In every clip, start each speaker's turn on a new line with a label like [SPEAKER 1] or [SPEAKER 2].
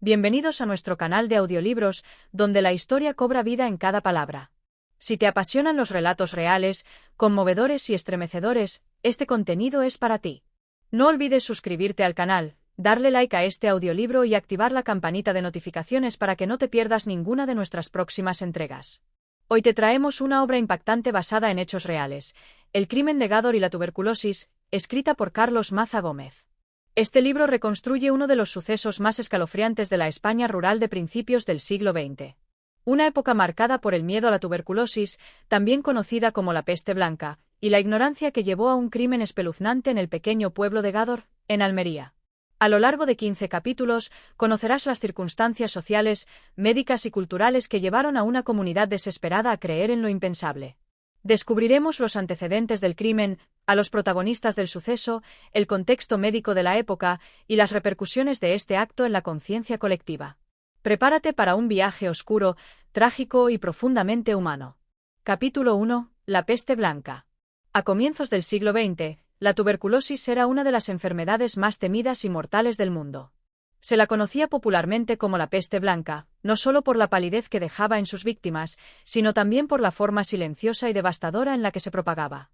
[SPEAKER 1] Bienvenidos a nuestro canal de audiolibros, donde la historia cobra vida en cada palabra. Si te apasionan los relatos reales, conmovedores y estremecedores, este contenido es para ti. No olvides suscribirte al canal, darle like a este audiolibro y activar la campanita de notificaciones para que no te pierdas ninguna de nuestras próximas entregas. Hoy te traemos una obra impactante basada en hechos reales, El crimen de Gádor y la tuberculosis, escrita por Carlos Maza Gómez. Este libro reconstruye uno de los sucesos más escalofriantes de la España rural de principios del siglo XX. Una época marcada por el miedo a la tuberculosis, también conocida como la peste blanca, y la ignorancia que llevó a un crimen espeluznante en el pequeño pueblo de Gádor, en Almería. A lo largo de 15 capítulos, conocerás las circunstancias sociales, médicas y culturales que llevaron a una comunidad desesperada a creer en lo impensable. Descubriremos los antecedentes del crimen, a los protagonistas del suceso, el contexto médico de la época y las repercusiones de este acto en la conciencia colectiva. Prepárate para un viaje oscuro, trágico y profundamente humano. Capítulo 1. La peste blanca. A comienzos del siglo XX, la tuberculosis era una de las enfermedades más temidas y mortales del mundo. Se la conocía popularmente como la peste blanca, no solo por la palidez que dejaba en sus víctimas, sino también por la forma silenciosa y devastadora en la que se propagaba.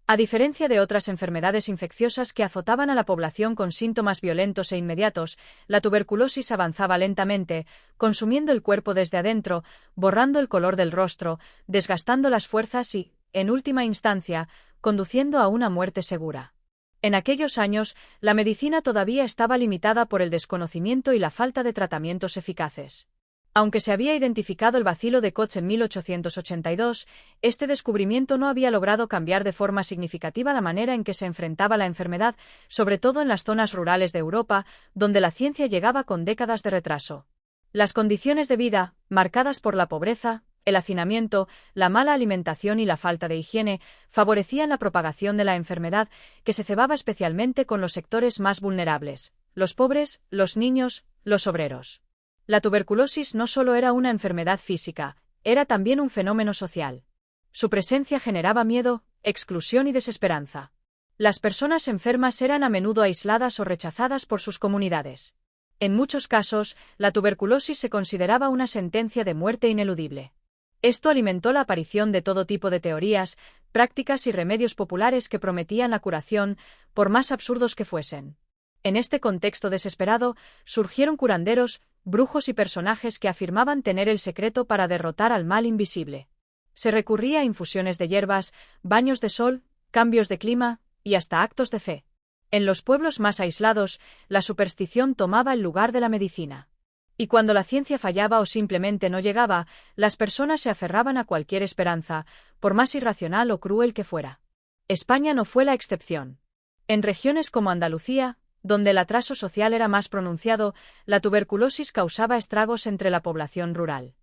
[SPEAKER 1] A diferencia de otras enfermedades infecciosas que azotaban a la población con síntomas violentos e inmediatos, la tuberculosis avanzaba lentamente, consumiendo el cuerpo desde adentro, borrando el color del rostro, desgastando las fuerzas y, en última instancia, conduciendo a una muerte segura. En aquellos años, la medicina todavía estaba limitada por el desconocimiento y la falta de tratamientos eficaces. Aunque se había identificado el bacilo de Koch en 1882, este descubrimiento no había logrado cambiar de forma significativa la manera en que se enfrentaba la enfermedad, sobre todo en las zonas rurales de Europa, donde la ciencia llegaba con décadas de retraso. Las condiciones de vida, marcadas por la pobreza, el hacinamiento, la mala alimentación y la falta de higiene, favorecían la propagación de la enfermedad, que se cebaba especialmente con los sectores más vulnerables, los pobres, los niños, los obreros. La tuberculosis no solo era una enfermedad física, era también un fenómeno social. Su presencia generaba miedo, exclusión y desesperanza. Las personas enfermas eran a menudo aisladas o rechazadas por sus comunidades. En muchos casos, la tuberculosis se consideraba una sentencia de muerte ineludible. Esto alimentó la aparición de todo tipo de teorías, prácticas y remedios populares que prometían la curación, por más absurdos que fuesen. En este contexto desesperado, surgieron curanderos, brujos y personajes que afirmaban tener el secreto para derrotar al mal invisible. Se recurría a infusiones de hierbas, baños de sol, cambios de clima y hasta actos de fe. En los pueblos más aislados, la superstición tomaba el lugar de la medicina. Y cuando la ciencia fallaba o simplemente no llegaba, las personas se aferraban a cualquier esperanza, por más irracional o cruel que fuera. España no fue la excepción. En regiones como Andalucía, donde el atraso social era más pronunciado, la tuberculosis causaba estragos entre la población rural.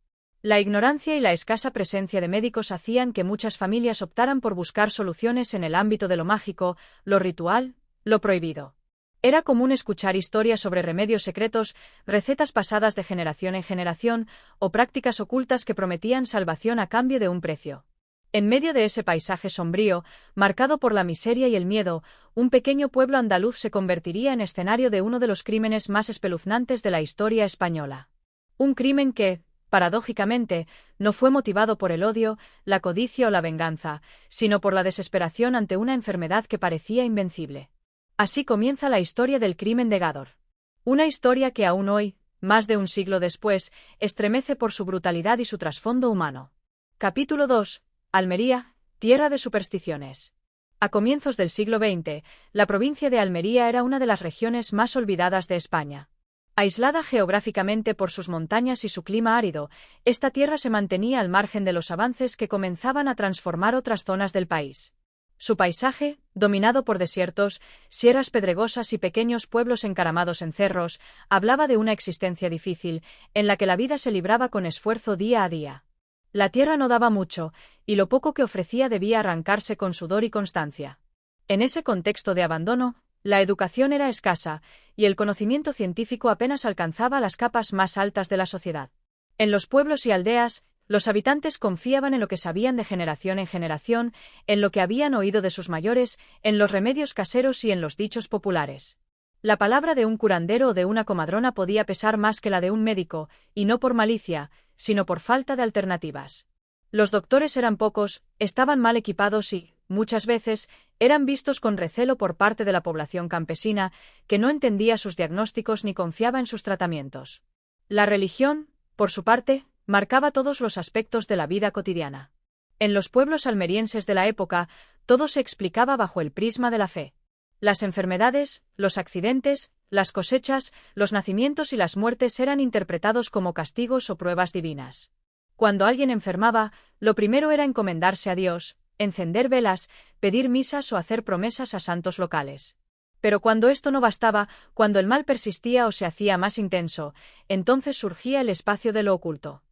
[SPEAKER 1] La ignorancia y la escasa presencia de médicos hacían que muchas familias optaran por buscar soluciones en el ámbito de lo mágico, lo ritual, lo prohibido. Era común escuchar historias sobre remedios secretos, recetas pasadas de generación en generación, o prácticas ocultas que prometían salvación a cambio de un precio. En medio de ese paisaje sombrío, marcado por la miseria y el miedo, un pequeño pueblo andaluz se convertiría en escenario de uno de los crímenes más espeluznantes de la historia española. Un crimen que, paradójicamente, no fue motivado por el odio, la codicia o la venganza, sino por la desesperación ante una enfermedad que parecía invencible. Así comienza la historia del crimen de Gádor. Una historia que aún hoy, más de un siglo después, estremece por su brutalidad y su trasfondo humano. Capítulo 2. Almería, tierra de supersticiones. A comienzos del siglo XX, la provincia de Almería era una de las regiones más olvidadas de España. Aislada geográficamente por sus montañas y su clima árido, esta tierra se mantenía al margen de los avances que comenzaban a transformar otras zonas del país. Su paisaje, dominado por desiertos, sierras pedregosas y pequeños pueblos encaramados en cerros, hablaba de una existencia difícil, en la que la vida se libraba con esfuerzo día a día. La tierra no daba mucho, y lo poco que ofrecía debía arrancarse con sudor y constancia. En ese contexto de abandono, la educación era escasa, y el conocimiento científico apenas alcanzaba las capas más altas de la sociedad. En los pueblos y aldeas, los habitantes confiaban en lo que sabían de generación en generación, en lo que habían oído de sus mayores, en los remedios caseros y en los dichos populares. La palabra de un curandero o de una comadrona podía pesar más que la de un médico, y no por malicia, sino por falta de alternativas. Los doctores eran pocos, estaban mal equipados y, muchas veces, eran vistos con recelo por parte de la población campesina, que no entendía sus diagnósticos ni confiaba en sus tratamientos. La religión, por su parte, marcaba todos los aspectos de la vida cotidiana. En los pueblos almerienses de la época, todo se explicaba bajo el prisma de la fe. Las enfermedades, los accidentes, las cosechas, los nacimientos y las muertes eran interpretados como castigos o pruebas divinas. Cuando alguien enfermaba, lo primero era encomendarse a Dios, encender velas, pedir misas o hacer promesas a santos locales. Pero cuando esto no bastaba, cuando el mal persistía o se hacía más intenso, entonces surgía el espacio de lo oculto.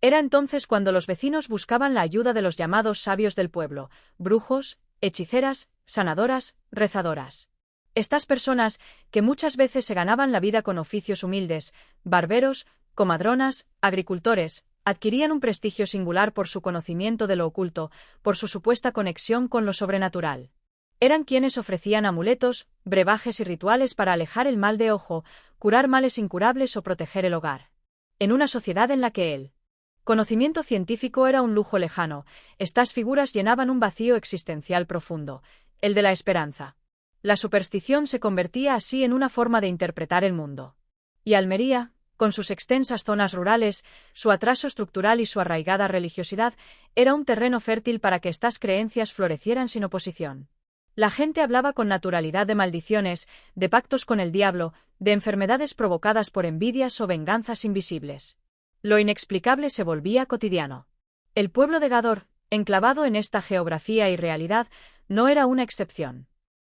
[SPEAKER 1] Era entonces cuando los vecinos buscaban la ayuda de los llamados sabios del pueblo, brujos, hechiceras, sanadoras, rezadoras. Estas personas, que muchas veces se ganaban la vida con oficios humildes, barberos, comadronas, agricultores, adquirían un prestigio singular por su conocimiento de lo oculto, por su supuesta conexión con lo sobrenatural. Eran quienes ofrecían amuletos, brebajes y rituales para alejar el mal de ojo, curar males incurables o proteger el hogar. En una sociedad en la que el conocimiento científico era un lujo lejano, estas figuras llenaban un vacío existencial profundo, el de la esperanza. La superstición se convertía así en una forma de interpretar el mundo. Y Almería, con sus extensas zonas rurales, su atraso estructural y su arraigada religiosidad, era un terreno fértil para que estas creencias florecieran sin oposición. La gente hablaba con naturalidad de maldiciones, de pactos con el diablo, de enfermedades provocadas por envidias o venganzas invisibles. Lo inexplicable se volvía cotidiano. El pueblo de Gádor, enclavado en esta geografía y realidad, no era una excepción.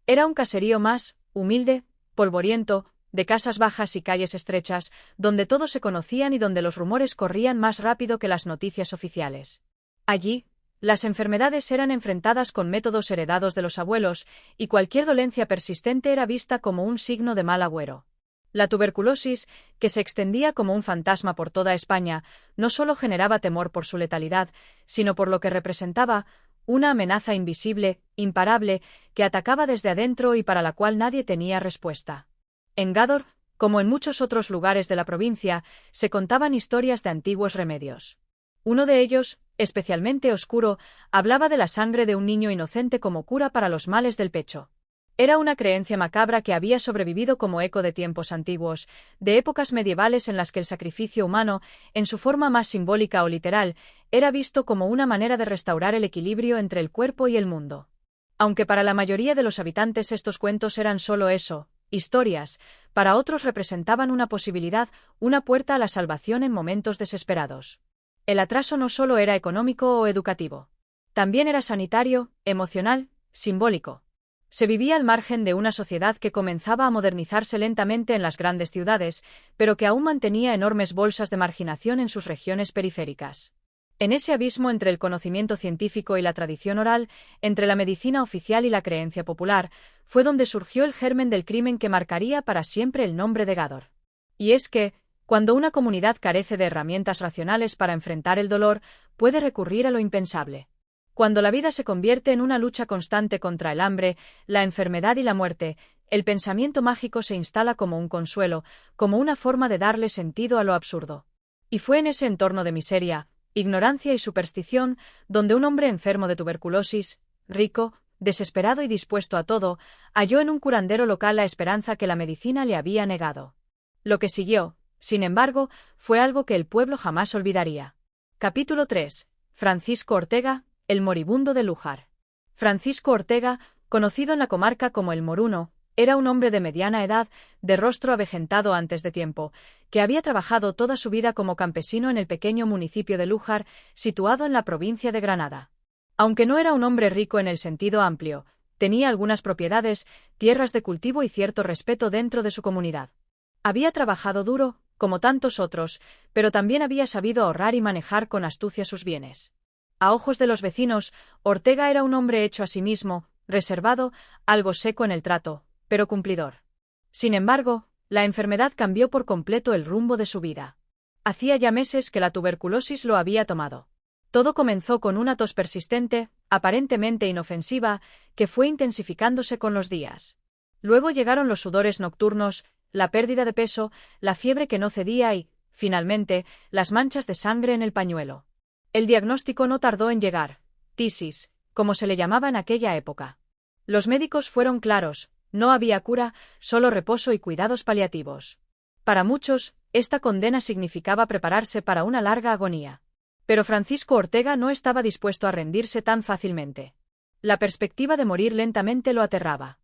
[SPEAKER 1] Era un caserío más, humilde, polvoriento, de casas bajas y calles estrechas, donde todos se conocían y donde los rumores corrían más rápido que las noticias oficiales. Allí, las enfermedades eran enfrentadas con métodos heredados de los abuelos, y cualquier dolencia persistente era vista como un signo de mal agüero. La tuberculosis, que se extendía como un fantasma por toda España, no solo generaba temor por su letalidad, sino por lo que representaba, una amenaza invisible, imparable, que atacaba desde adentro y para la cual nadie tenía respuesta. En Gádor, como en muchos otros lugares de la provincia, se contaban historias de antiguos remedios. Uno de ellos, especialmente oscuro, hablaba de la sangre de un niño inocente como cura para los males del pecho. Era una creencia macabra que había sobrevivido como eco de tiempos antiguos, de épocas medievales en las que el sacrificio humano, en su forma más simbólica o literal, era visto como una manera de restaurar el equilibrio entre el cuerpo y el mundo. Aunque para la mayoría de los habitantes estos cuentos eran solo eso, historias, para otros representaban una posibilidad, una puerta a la salvación en momentos desesperados. El atraso no solo era económico o educativo. También era sanitario, emocional, simbólico. Se vivía al margen de una sociedad que comenzaba a modernizarse lentamente en las grandes ciudades, pero que aún mantenía enormes bolsas de marginación en sus regiones periféricas. En ese abismo entre el conocimiento científico y la tradición oral, entre la medicina oficial y la creencia popular, fue donde surgió el germen del crimen que marcaría para siempre el nombre de Gádor. Y es que, cuando una comunidad carece de herramientas racionales para enfrentar el dolor, puede recurrir a lo impensable. Cuando la vida se convierte en una lucha constante contra el hambre, la enfermedad y la muerte, el pensamiento mágico se instala como un consuelo, como una forma de darle sentido a lo absurdo. Y fue en ese entorno de miseria, ignorancia y superstición, donde un hombre enfermo de tuberculosis, rico, desesperado y dispuesto a todo, halló en un curandero local la esperanza que la medicina le había negado. Lo que siguió, sin embargo, fue algo que el pueblo jamás olvidaría. Capítulo 3. Francisco Ortega, el moribundo de Lújar. Francisco Ortega, conocido en la comarca como el Moruno, era un hombre de mediana edad, de rostro avejentado antes de tiempo, que había trabajado toda su vida como campesino en el pequeño municipio de Lújar, situado en la provincia de Granada. Aunque no era un hombre rico en el sentido amplio, tenía algunas propiedades, tierras de cultivo y cierto respeto dentro de su comunidad. Había trabajado duro, como tantos otros, pero también había sabido ahorrar y manejar con astucia sus bienes. A ojos de los vecinos, Ortega era un hombre hecho a sí mismo, reservado, algo seco en el trato, pero cumplidor. Sin embargo, la enfermedad cambió por completo el rumbo de su vida. Hacía ya meses que la tuberculosis lo había tomado. Todo comenzó con una tos persistente, aparentemente inofensiva, que fue intensificándose con los días. Luego llegaron los sudores nocturnos, la pérdida de peso, la fiebre que no cedía y, finalmente, las manchas de sangre en el pañuelo. El diagnóstico no tardó en llegar: tisis, como se le llamaba en aquella época. Los médicos fueron claros: no había cura, solo reposo y cuidados paliativos. Para muchos, esta condena significaba prepararse para una larga agonía. Pero Francisco Ortega no estaba dispuesto a rendirse tan fácilmente. La perspectiva de morir lentamente lo aterraba.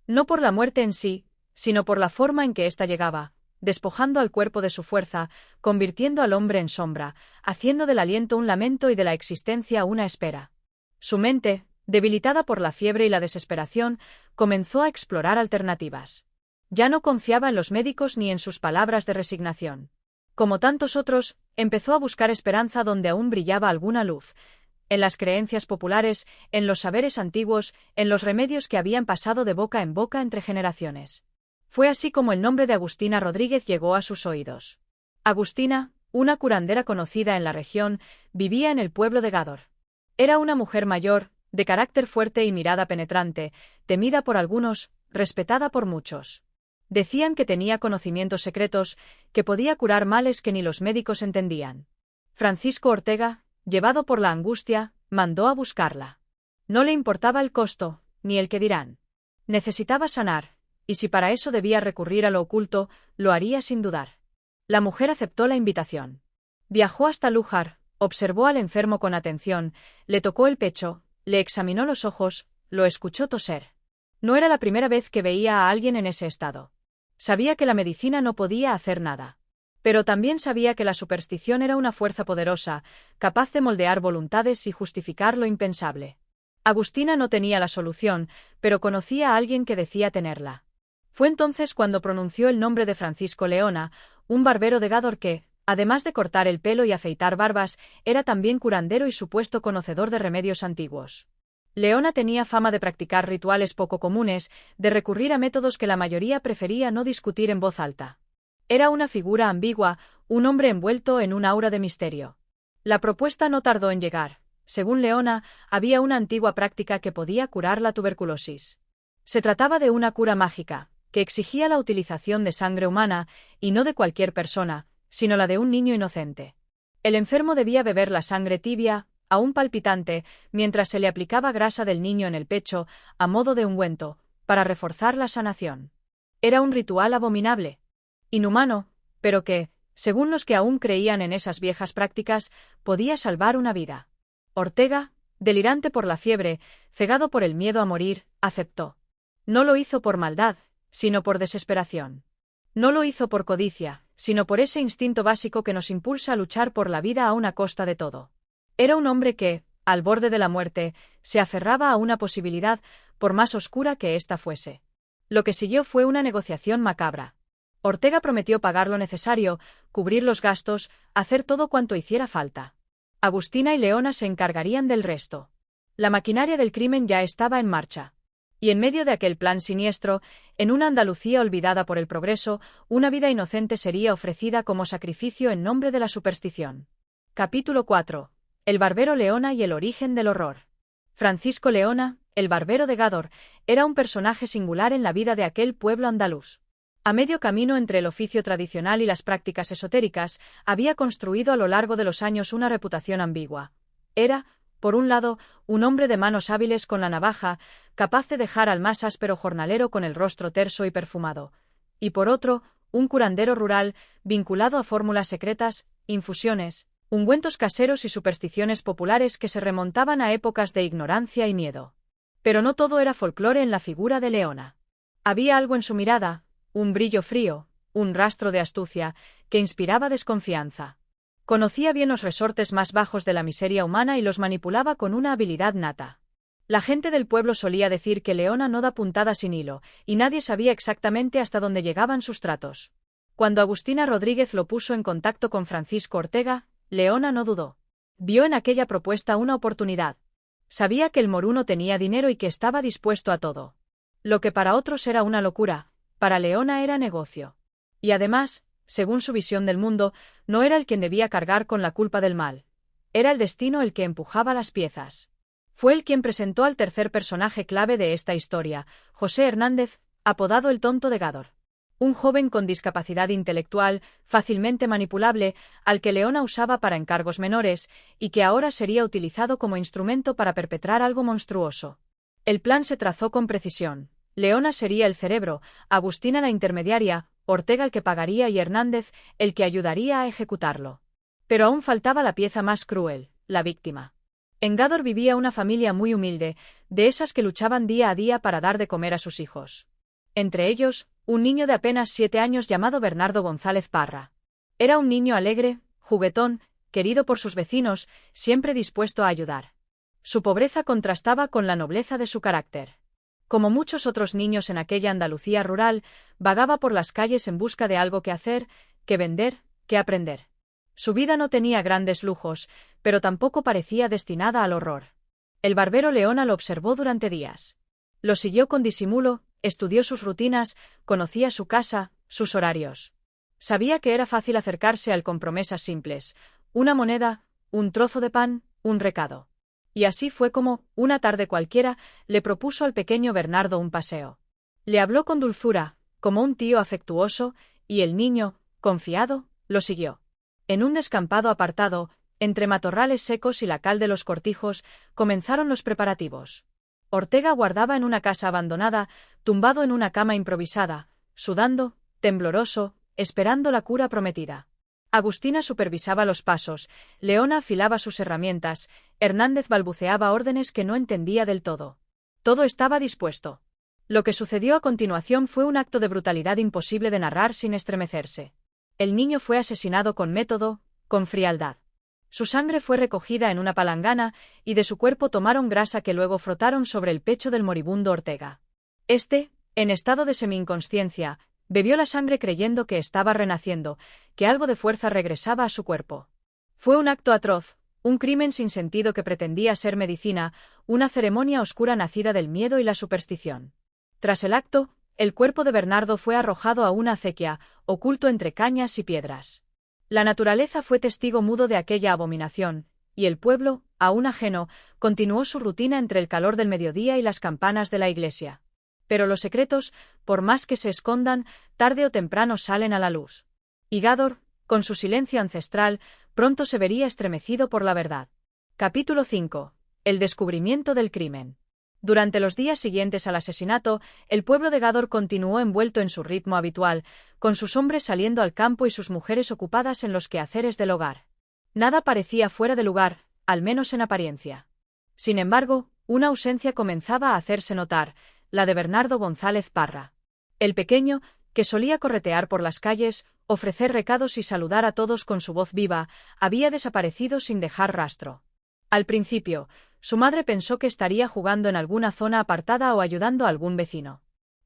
[SPEAKER 1] No por la muerte en sí, sino por la forma en que ésta llegaba, despojando al cuerpo de su fuerza, convirtiendo al hombre en sombra, haciendo del aliento un lamento y de la existencia una espera. Su mente, debilitada por la fiebre y la desesperación, comenzó a explorar alternativas. Ya no confiaba en los médicos ni en sus palabras de resignación. Como tantos otros, empezó a buscar esperanza donde aún brillaba alguna luz: en las creencias populares, en los saberes antiguos, en los remedios que habían pasado de boca en boca entre generaciones. Fue así como el nombre de Agustina Rodríguez llegó a sus oídos. Agustina, una curandera conocida en la región, vivía en el pueblo de Gádor. Era una mujer mayor, de carácter fuerte y mirada penetrante, temida por algunos, respetada por muchos. Decían que tenía conocimientos secretos, que podía curar males que ni los médicos entendían. Francisco Ortega, llevado por la angustia, mandó a buscarla. No le importaba el costo, ni el que dirán. Necesitaba sanar, y si para eso debía recurrir a lo oculto, lo haría sin dudar. La mujer aceptó la invitación. Viajó hasta Lújar, observó al enfermo con atención, le tocó el pecho, le examinó los ojos, lo escuchó toser. No era la primera vez que veía a alguien en ese estado. Sabía que la medicina no podía hacer nada. Pero también sabía que la superstición era una fuerza poderosa, capaz de moldear voluntades y justificar lo impensable. Agustina no tenía la solución, pero conocía a alguien que decía tenerla. Fue entonces cuando pronunció el nombre de Francisco Leona, un barbero de Gádor que, además de cortar el pelo y afeitar barbas, era también curandero y supuesto conocedor de remedios antiguos. Leona tenía fama de practicar rituales poco comunes, de recurrir a métodos que la mayoría prefería no discutir en voz alta. Era una figura ambigua, un hombre envuelto en un aura de misterio. La propuesta no tardó en llegar. Según Leona, había una antigua práctica que podía curar la tuberculosis. Se trataba de una cura mágica, que exigía la utilización de sangre humana, y no de cualquier persona, sino la de un niño inocente. El enfermo debía beber la sangre tibia, aún palpitante, mientras se le aplicaba grasa del niño en el pecho, a modo de ungüento, para reforzar la sanación. Era un ritual abominable, inhumano, pero que, según los que aún creían en esas viejas prácticas, podía salvar una vida. Ortega, delirante por la fiebre, cegado por el miedo a morir, aceptó. No lo hizo por maldad, sino por desesperación. No lo hizo por codicia, sino por ese instinto básico que nos impulsa a luchar por la vida aun a costa de todo. Era un hombre que, al borde de la muerte, se aferraba a una posibilidad, por más oscura que ésta fuese. Lo que siguió fue una negociación macabra. Ortega prometió pagar lo necesario, cubrir los gastos, hacer todo cuanto hiciera falta. Agustina y Leona se encargarían del resto. La maquinaria del crimen ya estaba en marcha. Y en medio de aquel plan siniestro, en una Andalucía olvidada por el progreso, una vida inocente sería ofrecida como sacrificio en nombre de la superstición. Capítulo 4. El barbero Leona y el origen del horror. Francisco Leona, el barbero de Gádor, era un personaje singular en la vida de aquel pueblo andaluz. A medio camino entre el oficio tradicional y las prácticas esotéricas, había construido a lo largo de los años una reputación ambigua. Era, por un lado, un hombre de manos hábiles con la navaja, capaz de dejar al más áspero jornalero con el rostro terso y perfumado, y por otro, un curandero rural, vinculado a fórmulas secretas, infusiones, ungüentos caseros y supersticiones populares que se remontaban a épocas de ignorancia y miedo. Pero no todo era folclore en la figura de Leona. Había algo en su mirada, un brillo frío, un rastro de astucia, que inspiraba desconfianza. Conocía bien los resortes más bajos de la miseria humana y los manipulaba con una habilidad nata. La gente del pueblo solía decir que Leona no da puntada sin hilo, y nadie sabía exactamente hasta dónde llegaban sus tratos. Cuando Agustina Rodríguez lo puso en contacto con Francisco Ortega, Leona no dudó. Vio en aquella propuesta una oportunidad. Sabía que el moruno tenía dinero y que estaba dispuesto a todo. Lo que para otros era una locura, para Leona era negocio. Y además, según su visión del mundo, no era él quien debía cargar con la culpa del mal. Era el destino el que empujaba las piezas. Fue él quien presentó al tercer personaje clave de esta historia, José Hernández, apodado el tonto de Gador. Un joven con discapacidad intelectual, fácilmente manipulable, al que Leona usaba para encargos menores, y que ahora sería utilizado como instrumento para perpetrar algo monstruoso. El plan se trazó con precisión. Leona sería el cerebro, Agustina la intermediaria, Ortega el que pagaría y Hernández el que ayudaría a ejecutarlo. Pero aún faltaba la pieza más cruel, la víctima. En Gador vivía una familia muy humilde, de esas que luchaban día a día para dar de comer a sus hijos. Entre ellos, un niño de apenas 7 años llamado Bernardo González Parra. Era un niño alegre, juguetón, querido por sus vecinos, siempre dispuesto a ayudar. Su pobreza contrastaba con la nobleza de su carácter. Como muchos otros niños en aquella Andalucía rural, vagaba por las calles en busca de algo que hacer, que vender, que aprender. Su vida no tenía grandes lujos, pero tampoco parecía destinada al horror. El barbero Leona lo observó durante días. Lo siguió con disimulo, estudió sus rutinas, conocía su casa, sus horarios. Sabía que era fácil acercarse al con promesas simples: una moneda, un trozo de pan, un recado. Y así fue como, una tarde cualquiera, le propuso al pequeño Bernardo un paseo. Le habló con dulzura, como un tío afectuoso, y el niño, confiado, lo siguió. En un descampado apartado, entre matorrales secos y la cal de los cortijos, comenzaron los preparativos. Ortega guardaba en una casa abandonada, tumbado en una cama improvisada, sudando, tembloroso, esperando la cura prometida. Agustina supervisaba los pasos, Leona afilaba sus herramientas, Hernández balbuceaba órdenes que no entendía del todo. Todo estaba dispuesto. Lo que sucedió a continuación fue un acto de brutalidad imposible de narrar sin estremecerse. El niño fue asesinado con método, con frialdad. Su sangre fue recogida en una palangana, y de su cuerpo tomaron grasa que luego frotaron sobre el pecho del moribundo Ortega. Este, en estado de semi-inconsciencia, bebió la sangre creyendo que estaba renaciendo, que algo de fuerza regresaba a su cuerpo. Fue un acto atroz, un crimen sin sentido que pretendía ser medicina, una ceremonia oscura nacida del miedo y la superstición. Tras el acto, el cuerpo de Bernardo fue arrojado a una acequia, oculto entre cañas y piedras. La naturaleza fue testigo mudo de aquella abominación, y el pueblo, aún ajeno, continuó su rutina entre el calor del mediodía y las campanas de la iglesia. Pero los secretos, por más que se escondan, tarde o temprano salen a la luz. Y Gador, con su silencio ancestral, pronto se vería estremecido por la verdad. Capítulo 5. El descubrimiento del crimen. Durante los días siguientes al asesinato, el pueblo de Gador continuó envuelto en su ritmo habitual, con sus hombres saliendo al campo y sus mujeres ocupadas en los quehaceres del hogar. Nada parecía fuera de lugar, al menos en apariencia. Sin embargo, una ausencia comenzaba a hacerse notar, la de Bernardo González Parra. El pequeño, que solía corretear por las calles, ofrecer recados y saludar a todos con su voz viva, había desaparecido sin dejar rastro. Al principio, su madre pensó que estaría jugando en alguna zona apartada o ayudando a algún vecino.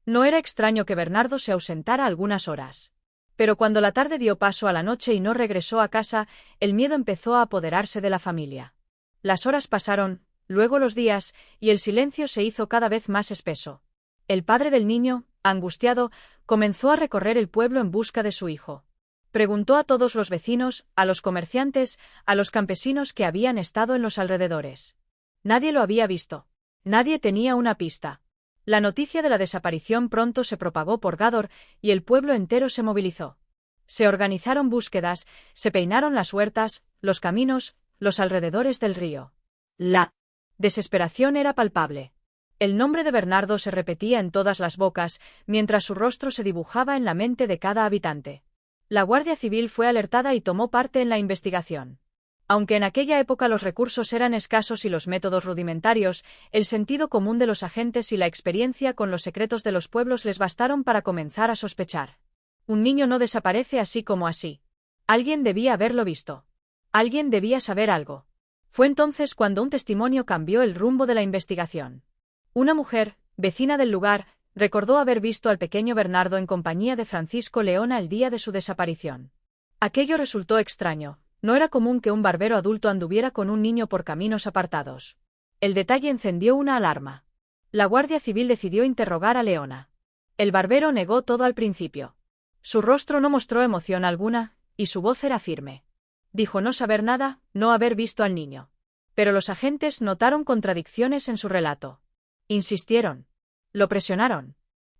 [SPEAKER 1] No era extraño que Bernardo se ausentara algunas horas. Pero cuando la tarde dio paso a la noche y no regresó a casa, el miedo empezó a apoderarse de la familia. Las horas pasaron, luego los días, y el silencio se hizo cada vez más espeso. El padre del niño, angustiado, comenzó a recorrer el pueblo en busca de su hijo. Preguntó a todos los vecinos, a los comerciantes, a los campesinos que habían estado en los alrededores. Nadie lo había visto. Nadie tenía una pista. La noticia de la desaparición pronto se propagó por Gador y el pueblo entero se movilizó. Se organizaron búsquedas, se peinaron las huertas, los caminos, los alrededores del río. La desesperación era palpable. El nombre de Bernardo se repetía en todas las bocas, mientras su rostro se dibujaba en la mente de cada habitante. La Guardia Civil fue alertada y tomó parte en la investigación. Aunque en aquella época los recursos eran escasos y los métodos rudimentarios, el sentido común de los agentes y la experiencia con los secretos de los pueblos les bastaron para comenzar a sospechar. Un niño no desaparece así como así. Alguien debía haberlo visto. Alguien debía saber algo. Fue entonces cuando un testimonio cambió el rumbo de la investigación. Una mujer, vecina del lugar, recordó haber visto al pequeño Bernardo en compañía de Francisco Leona el día de su desaparición. Aquello resultó extraño. No era común que un barbero adulto anduviera con un niño por caminos apartados. El detalle encendió una alarma. La Guardia Civil decidió interrogar a Leona. El barbero negó todo al principio. Su rostro no mostró emoción alguna, y su voz era firme. Dijo no saber nada, no haber visto al niño. Pero los agentes notaron contradicciones en su relato. Insistieron. Lo presionaron.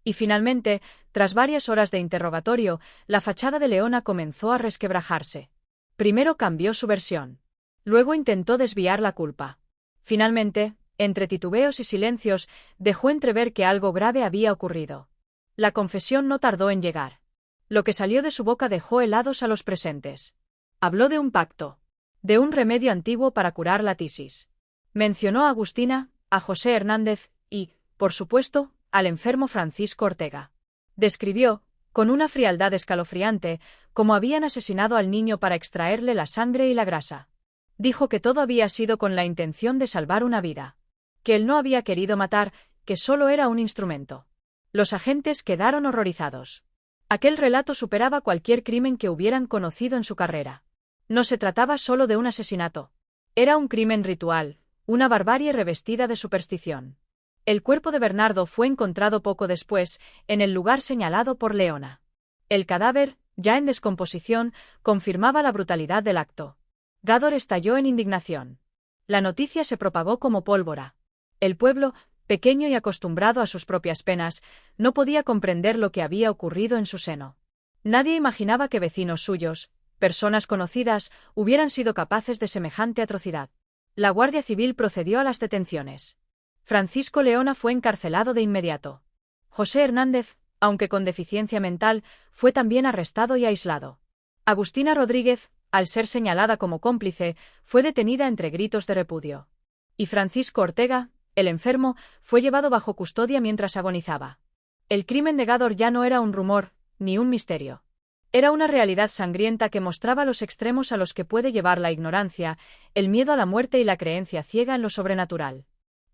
[SPEAKER 1] Y finalmente, tras varias horas de interrogatorio, la fachada de Leona comenzó a resquebrajarse. Primero cambió su versión. Luego intentó desviar la culpa. Finalmente, entre titubeos y silencios, dejó entrever que algo grave había ocurrido. La confesión no tardó en llegar. Lo que salió de su boca dejó helados a los presentes. Habló de un pacto, de un remedio antiguo para curar la tisis. Mencionó a Agustina, a José Hernández y, por supuesto, al enfermo Francisco Ortega. Describió, con una frialdad escalofriante, cómo habían asesinado al niño para extraerle la sangre y la grasa. Dijo que todo había sido con la intención de salvar una vida. Que él no había querido matar, que solo era un instrumento. Los agentes quedaron horrorizados. Aquel relato superaba cualquier crimen que hubieran conocido en su carrera. No se trataba solo de un asesinato. Era un crimen ritual, una barbarie revestida de superstición. El cuerpo de Bernardo fue encontrado poco después, en el lugar señalado por Leona. El cadáver, ya en descomposición, confirmaba la brutalidad del acto. Gádor estalló en indignación. La noticia se propagó como pólvora. El pueblo, pequeño y acostumbrado a sus propias penas, no podía comprender lo que había ocurrido en su seno. Nadie imaginaba que vecinos suyos, personas conocidas, hubieran sido capaces de semejante atrocidad. La Guardia Civil procedió a las detenciones. Francisco Leona fue encarcelado de inmediato. José Hernández, aunque con deficiencia mental, fue también arrestado y aislado. Agustina Rodríguez, al ser señalada como cómplice, fue detenida entre gritos de repudio. Y Francisco Ortega, el enfermo, fue llevado bajo custodia mientras agonizaba. El crimen de Gádor ya no era un rumor, ni un misterio. Era una realidad sangrienta que mostraba los extremos a los que puede llevar la ignorancia, el miedo a la muerte y la creencia ciega en lo sobrenatural.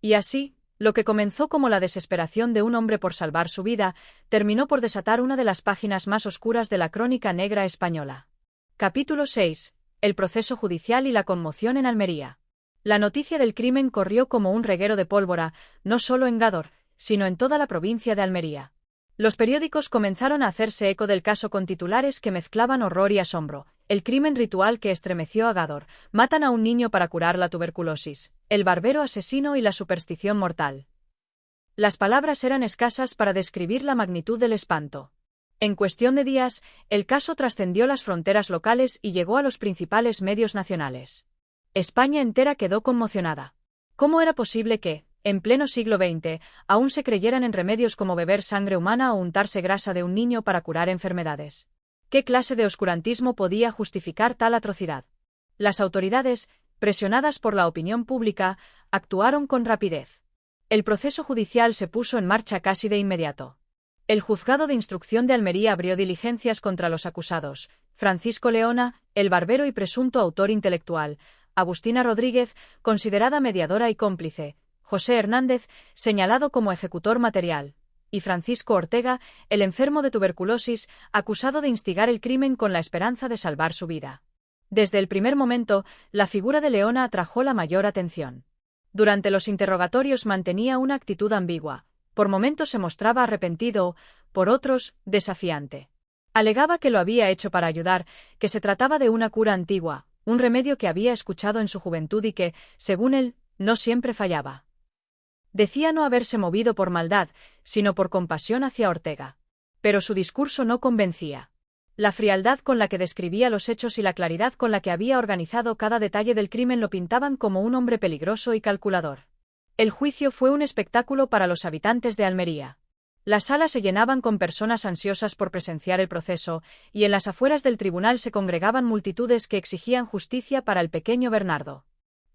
[SPEAKER 1] Y así, lo que comenzó como la desesperación de un hombre por salvar su vida, terminó por desatar una de las páginas más oscuras de la crónica negra española. Capítulo 6. El proceso judicial y la conmoción en Almería. La noticia del crimen corrió como un reguero de pólvora, no solo en Gádor, sino en toda la provincia de Almería. Los periódicos comenzaron a hacerse eco del caso con titulares que mezclaban horror y asombro. El crimen ritual que estremeció a Gádor, matan a un niño para curar la tuberculosis, el barbero asesino y la superstición mortal. Las palabras eran escasas para describir la magnitud del espanto. En cuestión de días, el caso trascendió las fronteras locales y llegó a los principales medios nacionales. España entera quedó conmocionada. ¿Cómo era posible que, en pleno siglo XX, aún se creyeran en remedios como beber sangre humana o untarse grasa de un niño para curar enfermedades? ¿Qué clase de oscurantismo podía justificar tal atrocidad? Las autoridades, presionadas por la opinión pública, actuaron con rapidez. El proceso judicial se puso en marcha casi de inmediato. El juzgado de instrucción de Almería abrió diligencias contra los acusados: Francisco Leona, el barbero y presunto autor intelectual; Agustina Rodríguez, considerada mediadora y cómplice; José Hernández, señalado como ejecutor material; y Francisco Ortega, el enfermo de tuberculosis, acusado de instigar el crimen con la esperanza de salvar su vida. Desde el primer momento, la figura de Leona atrajo la mayor atención. Durante los interrogatorios mantenía una actitud ambigua. Por momentos se mostraba arrepentido, por otros, desafiante. Alegaba que lo había hecho para ayudar, que se trataba de una cura antigua, un remedio que había escuchado en su juventud y que, según él, no siempre fallaba. Decía no haberse movido por maldad, sino por compasión hacia Ortega. Pero su discurso no convencía. La frialdad con la que describía los hechos y la claridad con la que había organizado cada detalle del crimen lo pintaban como un hombre peligroso y calculador. El juicio fue un espectáculo para los habitantes de Almería. Las salas se llenaban con personas ansiosas por presenciar el proceso, y en las afueras del tribunal se congregaban multitudes que exigían justicia para el pequeño Bernardo.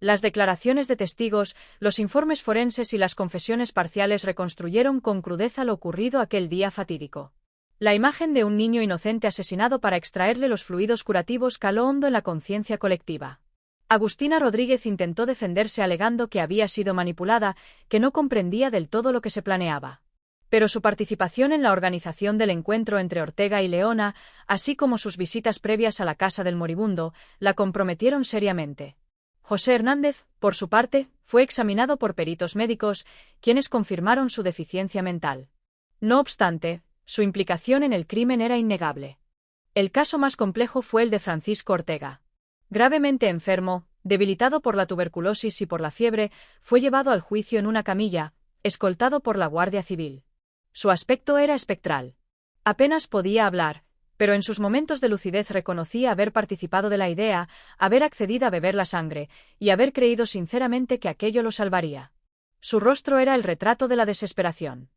[SPEAKER 1] Las declaraciones de testigos, los informes forenses y las confesiones parciales reconstruyeron con crudeza lo ocurrido aquel día fatídico. La imagen de un niño inocente asesinado para extraerle los fluidos curativos caló hondo en la conciencia colectiva. Agustina Rodríguez intentó defenderse alegando que había sido manipulada, que no comprendía del todo lo que se planeaba. Pero su participación en la organización del encuentro entre Ortega y Leona, así como sus visitas previas a la casa del moribundo, la comprometieron seriamente. José Hernández, por su parte, fue examinado por peritos médicos, quienes confirmaron su deficiencia mental. No obstante, su implicación en el crimen era innegable. El caso más complejo fue el de Francisco Ortega. Gravemente enfermo, debilitado por la tuberculosis y por la fiebre, fue llevado al juicio en una camilla, escoltado por la Guardia Civil. Su aspecto era espectral. Apenas podía hablar, pero en sus momentos de lucidez reconocía haber participado de la idea, haber accedido a beber la sangre, y haber creído sinceramente que aquello lo salvaría. Su rostro era el retrato de la desesperación.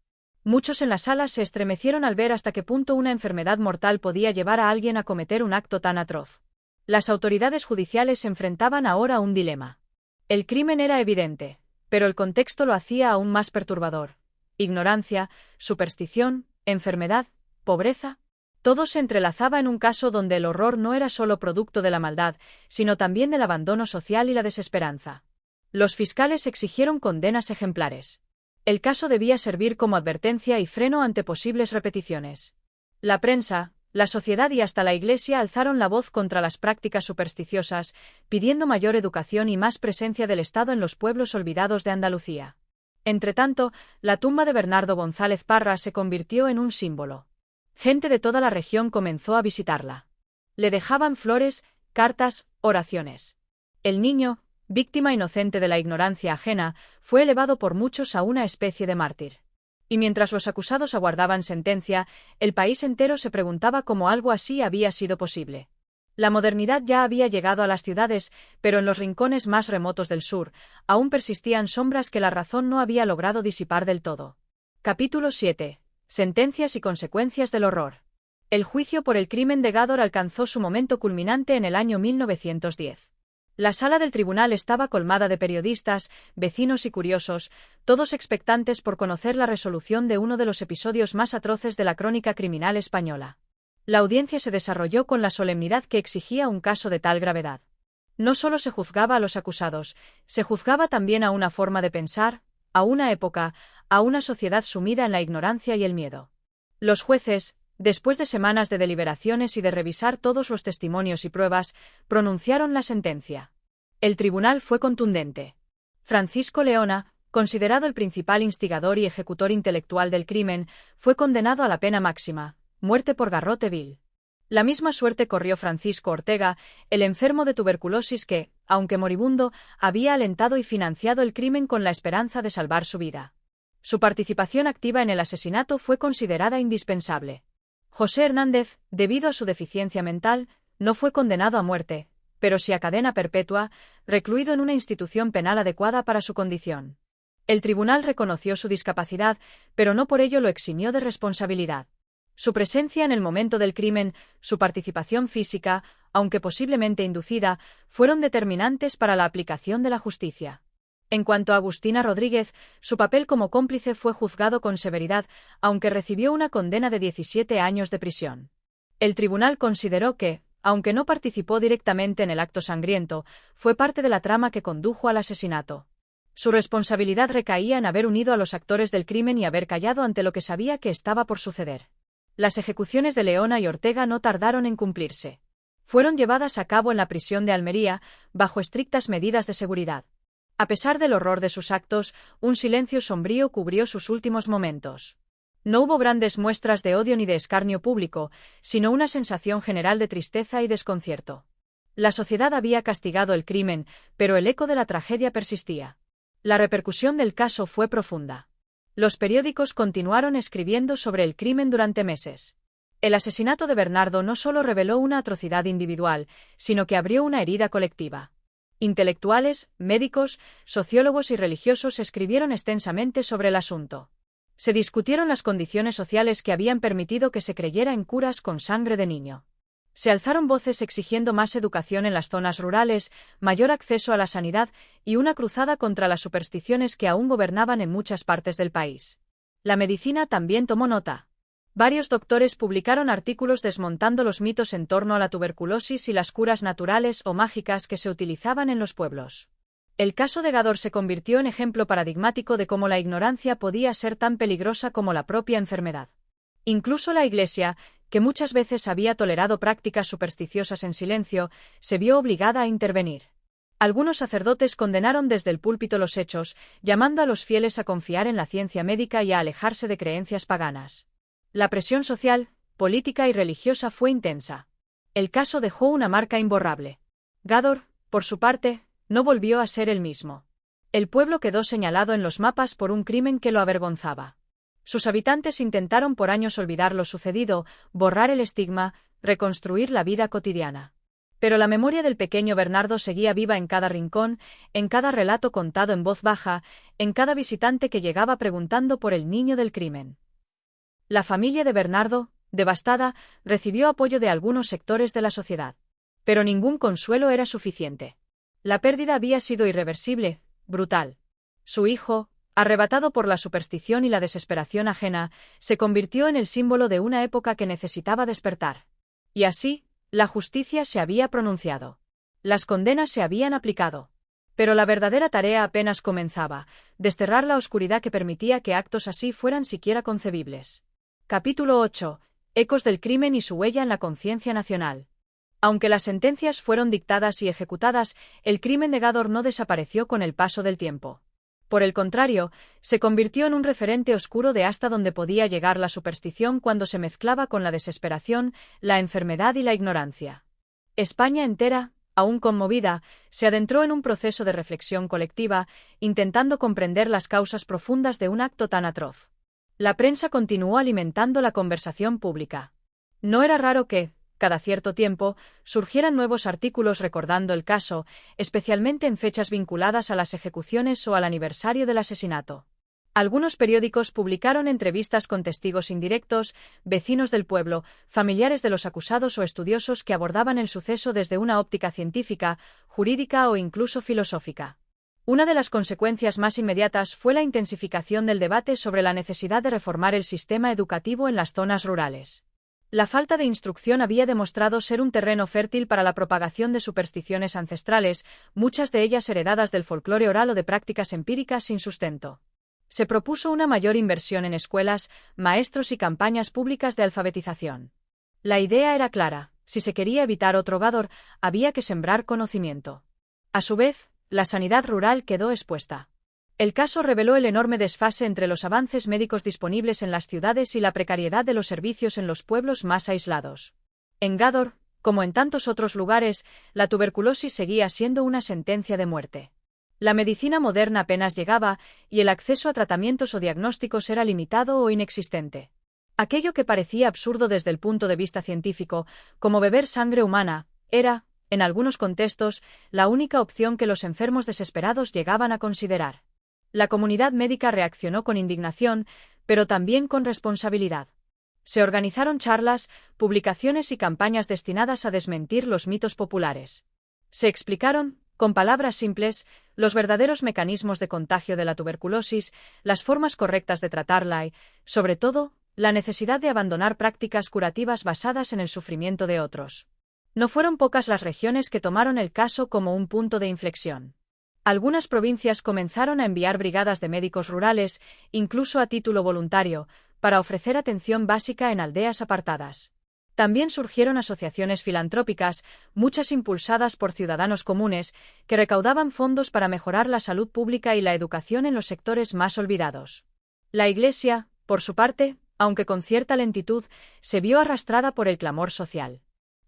[SPEAKER 1] Muchos en la sala se estremecieron al ver hasta qué punto una enfermedad mortal podía llevar a alguien a cometer un acto tan atroz. Las autoridades judiciales se enfrentaban ahora a un dilema. El crimen era evidente, pero el contexto lo hacía aún más perturbador. Ignorancia, superstición, enfermedad, pobreza. Todo se entrelazaba en un caso donde el horror no era solo producto de la maldad, sino también del abandono social y la desesperanza. Los fiscales exigieron condenas ejemplares. El caso debía servir como advertencia y freno ante posibles repeticiones. La prensa, la sociedad y hasta la Iglesia alzaron la voz contra las prácticas supersticiosas, pidiendo mayor educación y más presencia del Estado en los pueblos olvidados de Andalucía. Entretanto, la tumba de Bernardo González Parra se convirtió en un símbolo. Gente de toda la región comenzó a visitarla. Le dejaban flores, cartas, oraciones. El niño, víctima inocente de la ignorancia ajena, fue elevado por muchos a una especie de mártir. Y mientras los acusados aguardaban sentencia, el país entero se preguntaba cómo algo así había sido posible. La modernidad ya había llegado a las ciudades, pero en los rincones más remotos del sur, aún persistían sombras que la razón no había logrado disipar del todo. Capítulo 7. Sentencias y consecuencias del horror. El juicio por el crimen de Gádor alcanzó su momento culminante en el año 1910. La sala del tribunal estaba colmada de periodistas, vecinos y curiosos, todos expectantes por conocer la resolución de uno de los episodios más atroces de la crónica criminal española. La audiencia se desarrolló con la solemnidad que exigía un caso de tal gravedad. No solo se juzgaba a los acusados, se juzgaba también a una forma de pensar, a una época, a una sociedad sumida en la ignorancia y el miedo. Los jueces, después de semanas de deliberaciones y de revisar todos los testimonios y pruebas, pronunciaron la sentencia. El tribunal fue contundente. Francisco Leona, considerado el principal instigador y ejecutor intelectual del crimen, fue condenado a la pena máxima, muerte por garrote vil. La misma suerte corrió Francisco Ortega, el enfermo de tuberculosis que, aunque moribundo, había alentado y financiado el crimen con la esperanza de salvar su vida. Su participación activa en el asesinato fue considerada indispensable. José Hernández, debido a su deficiencia mental, no fue condenado a muerte, pero sí a cadena perpetua, recluido en una institución penal adecuada para su condición. El tribunal reconoció su discapacidad, pero no por ello lo eximió de responsabilidad. Su presencia en el momento del crimen, su participación física, aunque posiblemente inducida, fueron determinantes para la aplicación de la justicia. En cuanto a Agustina Rodríguez, su papel como cómplice fue juzgado con severidad, aunque recibió una condena de 17 años de prisión. El tribunal consideró que, aunque no participó directamente en el acto sangriento, fue parte de la trama que condujo al asesinato. Su responsabilidad recaía en haber unido a los actores del crimen y haber callado ante lo que sabía que estaba por suceder. Las ejecuciones de Leona y Ortega no tardaron en cumplirse. Fueron llevadas a cabo en la prisión de Almería, bajo estrictas medidas de seguridad. A pesar del horror de sus actos, un silencio sombrío cubrió sus últimos momentos. No hubo grandes muestras de odio ni de escarnio público, sino una sensación general de tristeza y desconcierto. La sociedad había castigado el crimen, pero el eco de la tragedia persistía. La repercusión del caso fue profunda. Los periódicos continuaron escribiendo sobre el crimen durante meses. El asesinato de Bernardo no solo reveló una atrocidad individual, sino que abrió una herida colectiva. Intelectuales, médicos, sociólogos y religiosos escribieron extensamente sobre el asunto. Se discutieron las condiciones sociales que habían permitido que se creyera en curas con sangre de niño. Se alzaron voces exigiendo más educación en las zonas rurales, mayor acceso a la sanidad y una cruzada contra las supersticiones que aún gobernaban en muchas partes del país. La medicina también tomó nota. Varios doctores publicaron artículos desmontando los mitos en torno a la tuberculosis y las curas naturales o mágicas que se utilizaban en los pueblos. El caso de Gádor se convirtió en ejemplo paradigmático de cómo la ignorancia podía ser tan peligrosa como la propia enfermedad. Incluso la Iglesia, que muchas veces había tolerado prácticas supersticiosas en silencio, se vio obligada a intervenir. Algunos sacerdotes condenaron desde el púlpito los hechos, llamando a los fieles a confiar en la ciencia médica y a alejarse de creencias paganas. La presión social, política y religiosa fue intensa. El caso dejó una marca imborrable. Gádor, por su parte, no volvió a ser el mismo. El pueblo quedó señalado en los mapas por un crimen que lo avergonzaba. Sus habitantes intentaron por años olvidar lo sucedido, borrar el estigma, reconstruir la vida cotidiana. Pero la memoria del pequeño Bernardo seguía viva en cada rincón, en cada relato contado en voz baja, en cada visitante que llegaba preguntando por el niño del crimen. La familia de Bernardo, devastada, recibió apoyo de algunos sectores de la sociedad. Pero ningún consuelo era suficiente. La pérdida había sido irreversible, brutal. Su hijo, arrebatado por la superstición y la desesperación ajena, se convirtió en el símbolo de una época que necesitaba despertar. Y así, la justicia se había pronunciado. Las condenas se habían aplicado. Pero la verdadera tarea apenas comenzaba: desterrar la oscuridad que permitía que actos así fueran siquiera concebibles. Capítulo 8. Ecos del crimen y su huella en la conciencia nacional. Aunque las sentencias fueron dictadas y ejecutadas, el crimen de Gádor no desapareció con el paso del tiempo. Por el contrario, se convirtió en un referente oscuro de hasta donde podía llegar la superstición cuando se mezclaba con la desesperación, la enfermedad y la ignorancia. España entera, aún conmovida, se adentró en un proceso de reflexión colectiva, intentando comprender las causas profundas de un acto tan atroz. La prensa continuó alimentando la conversación pública. No era raro que, cada cierto tiempo, surgieran nuevos artículos recordando el caso, especialmente en fechas vinculadas a las ejecuciones o al aniversario del asesinato. Algunos periódicos publicaron entrevistas con testigos indirectos, vecinos del pueblo, familiares de los acusados o estudiosos que abordaban el suceso desde una óptica científica, jurídica o incluso filosófica. Una de las consecuencias más inmediatas fue la intensificación del debate sobre la necesidad de reformar el sistema educativo en las zonas rurales. La falta de instrucción había demostrado ser un terreno fértil para la propagación de supersticiones ancestrales, muchas de ellas heredadas del folclore oral o de prácticas empíricas sin sustento. Se propuso una mayor inversión en escuelas, maestros y campañas públicas de alfabetización. La idea era clara: si se quería evitar otro Gádor, había que sembrar conocimiento. A su vez, la sanidad rural quedó expuesta. El caso reveló el enorme desfase entre los avances médicos disponibles en las ciudades y la precariedad de los servicios en los pueblos más aislados. En Gádor, como en tantos otros lugares, la tuberculosis seguía siendo una sentencia de muerte. La medicina moderna apenas llegaba, y el acceso a tratamientos o diagnósticos era limitado o inexistente. Aquello que parecía absurdo desde el punto de vista científico, como beber sangre humana, era, en algunos contextos, la única opción que los enfermos desesperados llegaban a considerar. La comunidad médica reaccionó con indignación, pero también con responsabilidad. Se organizaron charlas, publicaciones y campañas destinadas a desmentir los mitos populares. Se explicaron, con palabras simples, los verdaderos mecanismos de contagio de la tuberculosis, las formas correctas de tratarla y, sobre todo, la necesidad de abandonar prácticas curativas basadas en el sufrimiento de otros. No fueron pocas las regiones que tomaron el caso como un punto de inflexión. Algunas provincias comenzaron a enviar brigadas de médicos rurales, incluso a título voluntario, para ofrecer atención básica en aldeas apartadas. También surgieron asociaciones filantrópicas, muchas impulsadas por ciudadanos comunes, que recaudaban fondos para mejorar la salud pública y la educación en los sectores más olvidados. La Iglesia, por su parte, aunque con cierta lentitud, se vio arrastrada por el clamor social.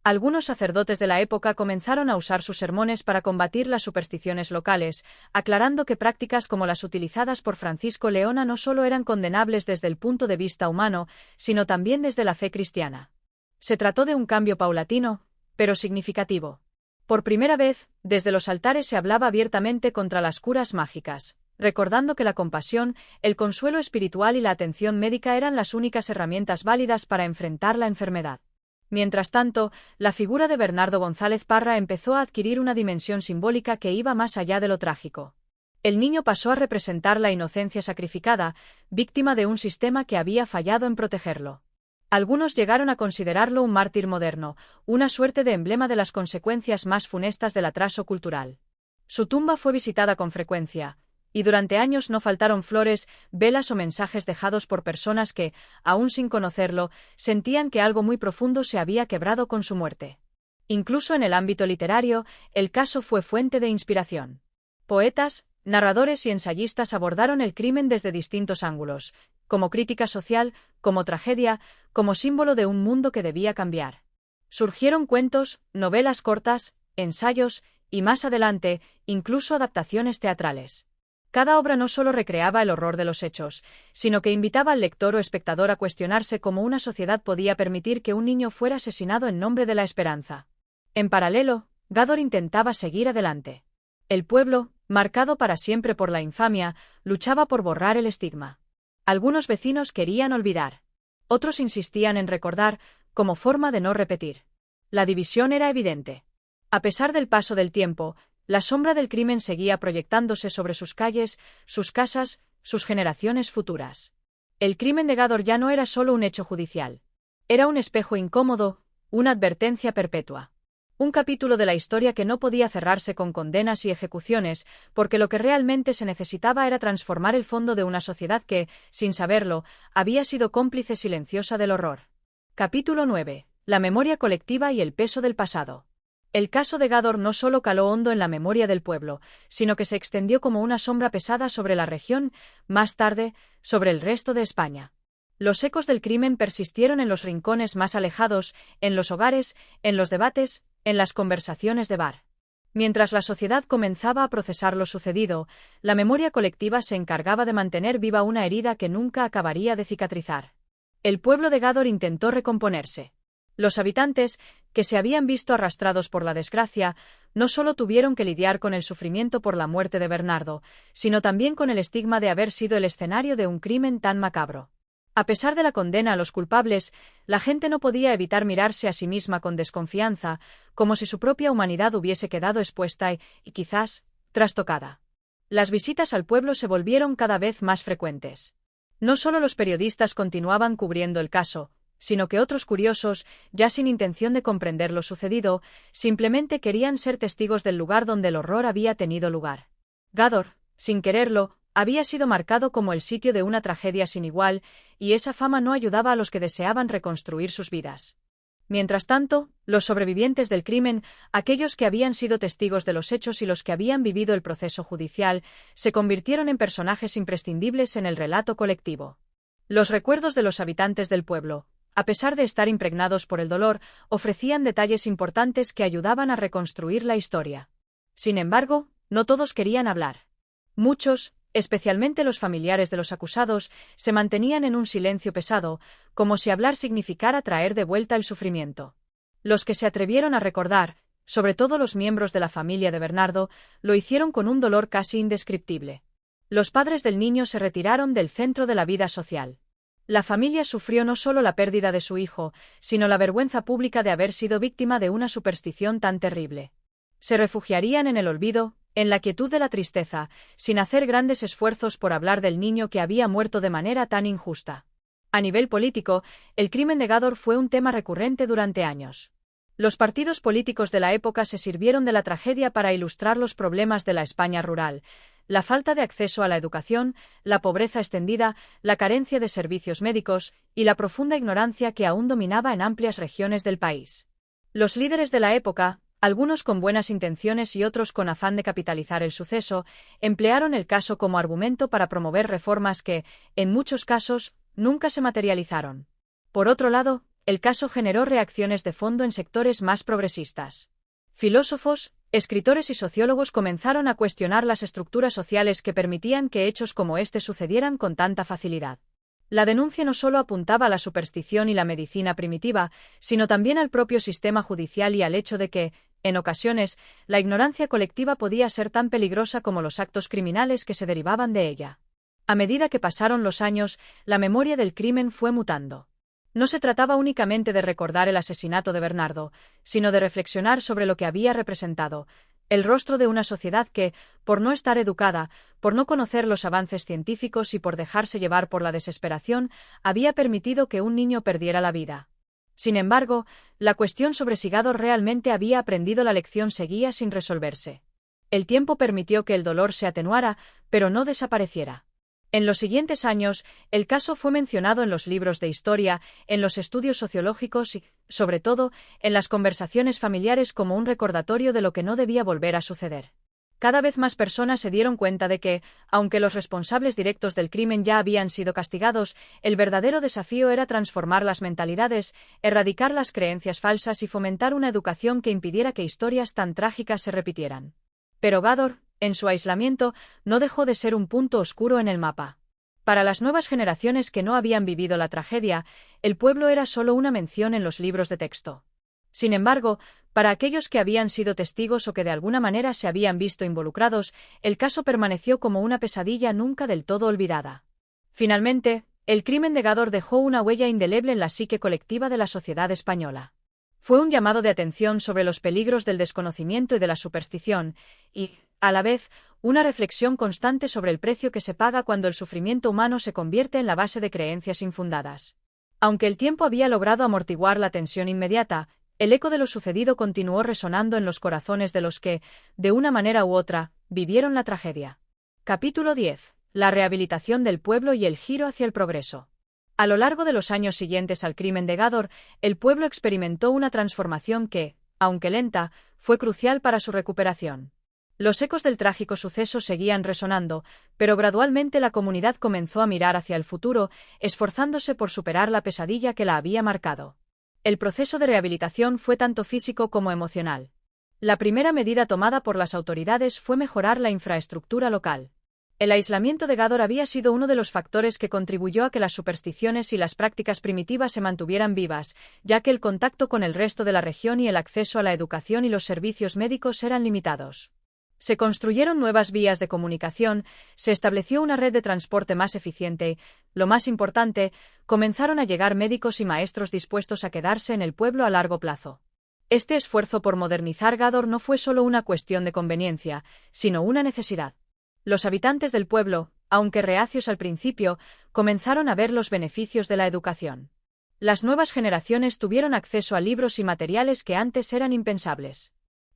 [SPEAKER 1] Algunos sacerdotes de la época comenzaron a usar sus sermones para combatir las supersticiones locales, aclarando que prácticas como las utilizadas por Francisco Leona no solo eran condenables desde el punto de vista humano, sino también desde la fe cristiana. Se trató de un cambio paulatino, pero significativo. Por primera vez, desde los altares se hablaba abiertamente contra las curas mágicas, recordando que la compasión, el consuelo espiritual y la atención médica eran las únicas herramientas válidas para enfrentar la enfermedad. Mientras tanto, la figura de Bernardo González Parra empezó a adquirir una dimensión simbólica que iba más allá de lo trágico. El niño pasó a representar la inocencia sacrificada, víctima de un sistema que había fallado en protegerlo. Algunos llegaron a considerarlo un mártir moderno, una suerte de emblema de las consecuencias más funestas del atraso cultural. Su tumba fue visitada con frecuencia, y durante años no faltaron flores, velas o mensajes dejados por personas que, aún sin conocerlo, sentían que algo muy profundo se había quebrado con su muerte. Incluso en el ámbito literario, el caso fue fuente de inspiración. Poetas, narradores y ensayistas abordaron el crimen desde distintos ángulos, como crítica social, como tragedia, como símbolo de un mundo que debía cambiar. Surgieron cuentos, novelas cortas, ensayos, y más adelante, incluso adaptaciones teatrales. Cada obra no solo recreaba el horror de los hechos, sino que invitaba al lector o espectador a cuestionarse cómo una sociedad podía permitir que un niño fuera asesinado en nombre de la esperanza. En paralelo, Gádor intentaba seguir adelante. El pueblo, marcado para siempre por la infamia, luchaba por borrar el estigma. Algunos vecinos querían olvidar. Otros insistían en recordar, como forma de no repetir. La división era evidente. A pesar del paso del tiempo, la sombra del crimen seguía proyectándose sobre sus calles, sus casas, sus generaciones futuras. El crimen de Gádor ya no era solo un hecho judicial. Era un espejo incómodo, una advertencia perpetua. Un capítulo de la historia que no podía cerrarse con condenas y ejecuciones, porque lo que realmente se necesitaba era transformar el fondo de una sociedad que, sin saberlo, había sido cómplice silenciosa del horror. Capítulo 9. La memoria colectiva y el peso del pasado. El caso de Gádor no solo caló hondo en la memoria del pueblo, sino que se extendió como una sombra pesada sobre la región, más tarde, sobre el resto de España. Los ecos del crimen persistieron en los rincones más alejados, en los hogares, en los debates, en las conversaciones de bar. Mientras la sociedad comenzaba a procesar lo sucedido, la memoria colectiva se encargaba de mantener viva una herida que nunca acabaría de cicatrizar. El pueblo de Gádor intentó recomponerse. Los habitantes, que se habían visto arrastrados por la desgracia, no solo tuvieron que lidiar con el sufrimiento por la muerte de Bernardo, sino también con el estigma de haber sido el escenario de un crimen tan macabro. A pesar de la condena a los culpables, la gente no podía evitar mirarse a sí misma con desconfianza, como si su propia humanidad hubiese quedado expuesta y quizás, trastocada. Las visitas al pueblo se volvieron cada vez más frecuentes. No solo los periodistas continuaban cubriendo el caso, sino que otros curiosos, ya sin intención de comprender lo sucedido, simplemente querían ser testigos del lugar donde el horror había tenido lugar. Gádor, sin quererlo, había sido marcado como el sitio de una tragedia sin igual, y esa fama no ayudaba a los que deseaban reconstruir sus vidas. Mientras tanto, los sobrevivientes del crimen, aquellos que habían sido testigos de los hechos y los que habían vivido el proceso judicial, se convirtieron en personajes imprescindibles en el relato colectivo. Los recuerdos de los habitantes del pueblo, a pesar de estar impregnados por el dolor, ofrecían detalles importantes que ayudaban a reconstruir la historia. Sin embargo, no todos querían hablar. Muchos, especialmente los familiares de los acusados, se mantenían en un silencio pesado, como si hablar significara traer de vuelta el sufrimiento. Los que se atrevieron a recordar, sobre todo los miembros de la familia de Bernardo, lo hicieron con un dolor casi indescriptible. Los padres del niño se retiraron del centro de la vida social. La familia sufrió no solo la pérdida de su hijo, sino la vergüenza pública de haber sido víctima de una superstición tan terrible. Se refugiarían en el olvido, en la quietud de la tristeza, sin hacer grandes esfuerzos por hablar del niño que había muerto de manera tan injusta. A nivel político, el crimen de Gádor fue un tema recurrente durante años. Los partidos políticos de la época se sirvieron de la tragedia para ilustrar los problemas de la España rural, la falta de acceso a la educación, la pobreza extendida, la carencia de servicios médicos y la profunda ignorancia que aún dominaba en amplias regiones del país. Los líderes de la época, algunos con buenas intenciones y otros con afán de capitalizar el suceso, emplearon el caso como argumento para promover reformas que, en muchos casos, nunca se materializaron. Por otro lado, el caso generó reacciones de fondo en sectores más progresistas. Filósofos, escritores y sociólogos comenzaron a cuestionar las estructuras sociales que permitían que hechos como este sucedieran con tanta facilidad. La denuncia no solo apuntaba a la superstición y la medicina primitiva, sino también al propio sistema judicial y al hecho de que, en ocasiones, la ignorancia colectiva podía ser tan peligrosa como los actos criminales que se derivaban de ella. A medida que pasaron los años, la memoria del crimen fue mutando. No se trataba únicamente de recordar el asesinato de Bernardo, sino de reflexionar sobre lo que había representado, el rostro de una sociedad que, por no estar educada, por no conocer los avances científicos y por dejarse llevar por la desesperación, había permitido que un niño perdiera la vida. Sin embargo, la cuestión sobre si Gádor realmente había aprendido la lección seguía sin resolverse. El tiempo permitió que el dolor se atenuara, pero no desapareciera. En los siguientes años, el caso fue mencionado en los libros de historia, en los estudios sociológicos y, sobre todo, en las conversaciones familiares como un recordatorio de lo que no debía volver a suceder. Cada vez más personas se dieron cuenta de que, aunque los responsables directos del crimen ya habían sido castigados, el verdadero desafío era transformar las mentalidades, erradicar las creencias falsas y fomentar una educación que impidiera que historias tan trágicas se repitieran. Pero Gádor, En su aislamiento, no dejó de ser un punto oscuro en el mapa. Para las nuevas generaciones que no habían vivido la tragedia, el pueblo era solo una mención en los libros de texto. Sin embargo, para aquellos que habían sido testigos o que de alguna manera se habían visto involucrados, el caso permaneció como una pesadilla nunca del todo olvidada. Finalmente, el crimen de Gádor dejó una huella indeleble en la psique colectiva de la sociedad española. Fue un llamado de atención sobre los peligros del desconocimiento y de la superstición, y, a la vez, una reflexión constante sobre el precio que se paga cuando el sufrimiento humano se convierte en la base de creencias infundadas. Aunque el tiempo había logrado amortiguar la tensión inmediata, el eco de lo sucedido continuó resonando en los corazones de los que, de una manera u otra, vivieron la tragedia. Capítulo 10. La rehabilitación del pueblo y el giro hacia el progreso. A lo largo de los años siguientes al crimen de Gádor, el pueblo experimentó una transformación que, aunque lenta, fue crucial para su recuperación. Los ecos del trágico suceso seguían resonando, pero gradualmente la comunidad comenzó a mirar hacia el futuro, esforzándose por superar la pesadilla que la había marcado. El proceso de rehabilitación fue tanto físico como emocional. La primera medida tomada por las autoridades fue mejorar la infraestructura local. El aislamiento de Gádor había sido uno de los factores que contribuyó a que las supersticiones y las prácticas primitivas se mantuvieran vivas, ya que el contacto con el resto de la región y el acceso a la educación y los servicios médicos eran limitados. Se construyeron nuevas vías de comunicación, se estableció una red de transporte más eficiente y, lo más importante, comenzaron a llegar médicos y maestros dispuestos a quedarse en el pueblo a largo plazo. Este esfuerzo por modernizar Gádor no fue solo una cuestión de conveniencia, sino una necesidad. Los habitantes del pueblo, aunque reacios al principio, comenzaron a ver los beneficios de la educación. Las nuevas generaciones tuvieron acceso a libros y materiales que antes eran impensables.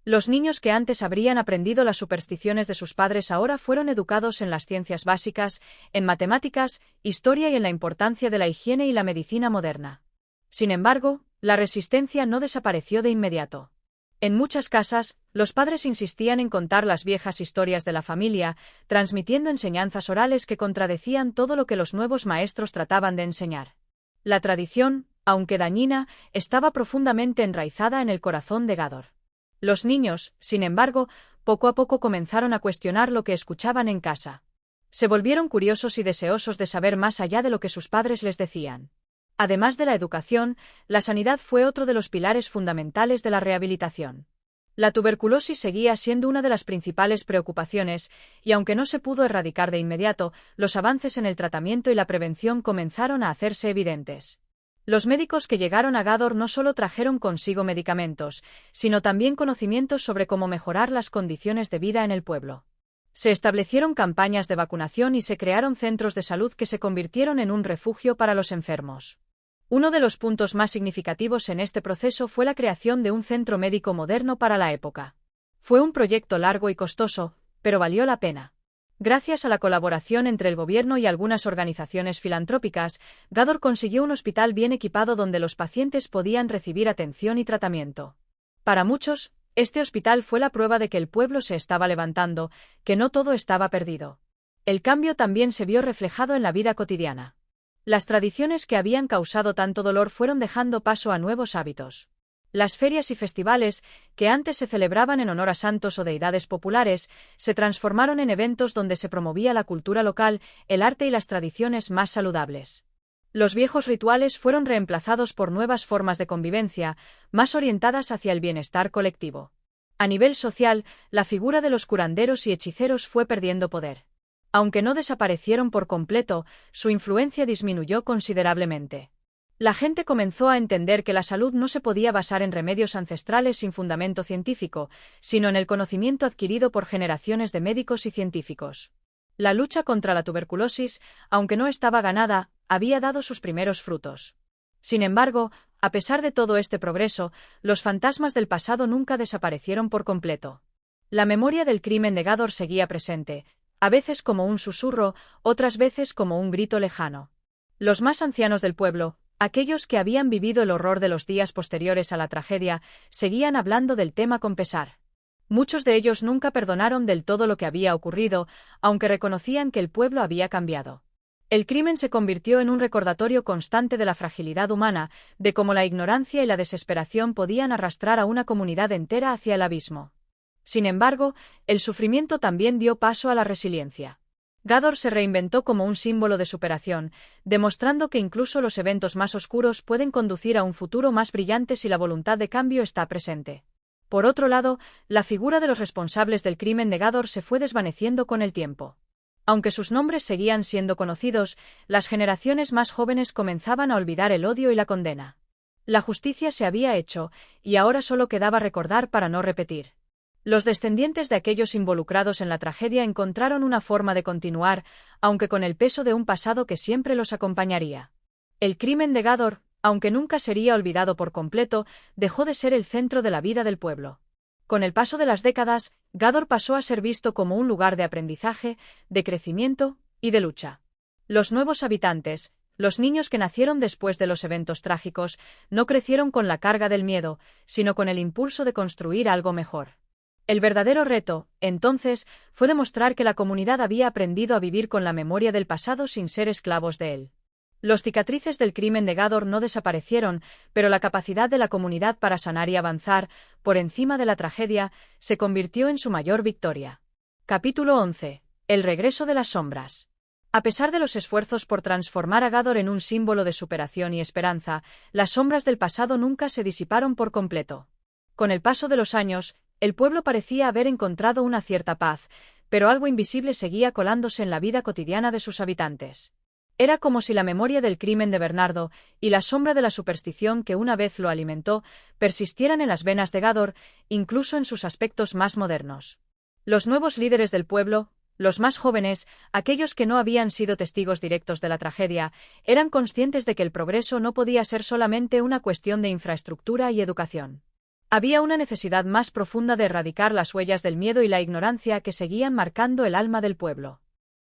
[SPEAKER 1] Los niños que antes habrían aprendido las supersticiones de sus padres ahora fueron educados en las ciencias básicas, en matemáticas, historia y en la importancia de la higiene y la medicina moderna. Sin embargo, la resistencia no desapareció de inmediato. En muchas casas, los padres insistían en contar las viejas historias de la familia, transmitiendo enseñanzas orales que contradecían todo lo que los nuevos maestros trataban de enseñar. La tradición, aunque dañina, estaba profundamente enraizada en el corazón de Gádor. Los niños, sin embargo, poco a poco comenzaron a cuestionar lo que escuchaban en casa. Se volvieron curiosos y deseosos de saber más allá de lo que sus padres les decían. Además de la educación, la sanidad fue otro de los pilares fundamentales de la rehabilitación. La tuberculosis seguía siendo una de las principales preocupaciones, y aunque no se pudo erradicar de inmediato, los avances en el tratamiento y la prevención comenzaron a hacerse evidentes. Los médicos que llegaron a Gádor no solo trajeron consigo medicamentos, sino también conocimientos sobre cómo mejorar las condiciones de vida en el pueblo. Se establecieron campañas de vacunación y se crearon centros de salud que se convirtieron en un refugio para los enfermos. Uno de los puntos más significativos en este proceso fue la creación de un centro médico moderno para la época. Fue un proyecto largo y costoso, pero valió la pena. Gracias a la colaboración entre el gobierno y algunas organizaciones filantrópicas, Gádor consiguió un hospital bien equipado donde los pacientes podían recibir atención y tratamiento. Para muchos, este hospital fue la prueba de que el pueblo se estaba levantando, que no todo estaba perdido. El cambio también se vio reflejado en la vida cotidiana. Las tradiciones que habían causado tanto dolor fueron dejando paso a nuevos hábitos. Las ferias y festivales, que antes se celebraban en honor a santos o deidades populares, se transformaron en eventos donde se promovía la cultura local, el arte y las tradiciones más saludables. Los viejos rituales fueron reemplazados por nuevas formas de convivencia, más orientadas hacia el bienestar colectivo. A nivel social, la figura de los curanderos y hechiceros fue perdiendo poder. Aunque no desaparecieron por completo, su influencia disminuyó considerablemente. La gente comenzó a entender que la salud no se podía basar en remedios ancestrales sin fundamento científico, sino en el conocimiento adquirido por generaciones de médicos y científicos. La lucha contra la tuberculosis, aunque no estaba ganada, había dado sus primeros frutos. Sin embargo, a pesar de todo este progreso, los fantasmas del pasado nunca desaparecieron por completo. La memoria del crimen de Gádor seguía presente, a veces como un susurro, otras veces como un grito lejano. Los más ancianos del pueblo, aquellos que habían vivido el horror de los días posteriores a la tragedia, seguían hablando del tema con pesar. Muchos de ellos nunca perdonaron del todo lo que había ocurrido, aunque reconocían que el pueblo había cambiado. El crimen se convirtió en un recordatorio constante de la fragilidad humana, de cómo la ignorancia y la desesperación podían arrastrar a una comunidad entera hacia el abismo. Sin embargo, el sufrimiento también dio paso a la resiliencia. Gador se reinventó como un símbolo de superación, demostrando que incluso los eventos más oscuros pueden conducir a un futuro más brillante si la voluntad de cambio está presente. Por otro lado, la figura de los responsables del crimen de Gador se fue desvaneciendo con el tiempo. Aunque sus nombres seguían siendo conocidos, las generaciones más jóvenes comenzaban a olvidar el odio y la condena. La justicia se había hecho, y ahora solo quedaba recordar para no repetir. Los descendientes de aquellos involucrados en la tragedia encontraron una forma de continuar, aunque con el peso de un pasado que siempre los acompañaría. El crimen de Gador, aunque nunca sería olvidado por completo, dejó de ser el centro de la vida del pueblo. Con el paso de las décadas, Gador pasó a ser visto como un lugar de aprendizaje, de crecimiento y de lucha. Los nuevos habitantes, los niños que nacieron después de los eventos trágicos, no crecieron con la carga del miedo, sino con el impulso de construir algo mejor. El verdadero reto, entonces, fue demostrar que la comunidad había aprendido a vivir con la memoria del pasado sin ser esclavos de él. Los cicatrices del crimen de Gador no desaparecieron, pero la capacidad de la comunidad para sanar y avanzar, por encima de la tragedia, se convirtió en su mayor victoria. Capítulo 11. El regreso de las sombras. A pesar de los esfuerzos por transformar a Gador en un símbolo de superación y esperanza, las sombras del pasado nunca se disiparon por completo. Con el paso de los años, el pueblo parecía haber encontrado una cierta paz, pero algo invisible seguía colándose en la vida cotidiana de sus habitantes. Era como si la memoria del crimen de Bernardo y la sombra de la superstición que una vez lo alimentó persistieran en las venas de Gador, incluso en sus aspectos más modernos. Los nuevos líderes del pueblo, los más jóvenes, aquellos que no habían sido testigos directos de la tragedia, eran conscientes de que el progreso no podía ser solamente una cuestión de infraestructura y educación. Había una necesidad más profunda de erradicar las huellas del miedo y la ignorancia que seguían marcando el alma del pueblo.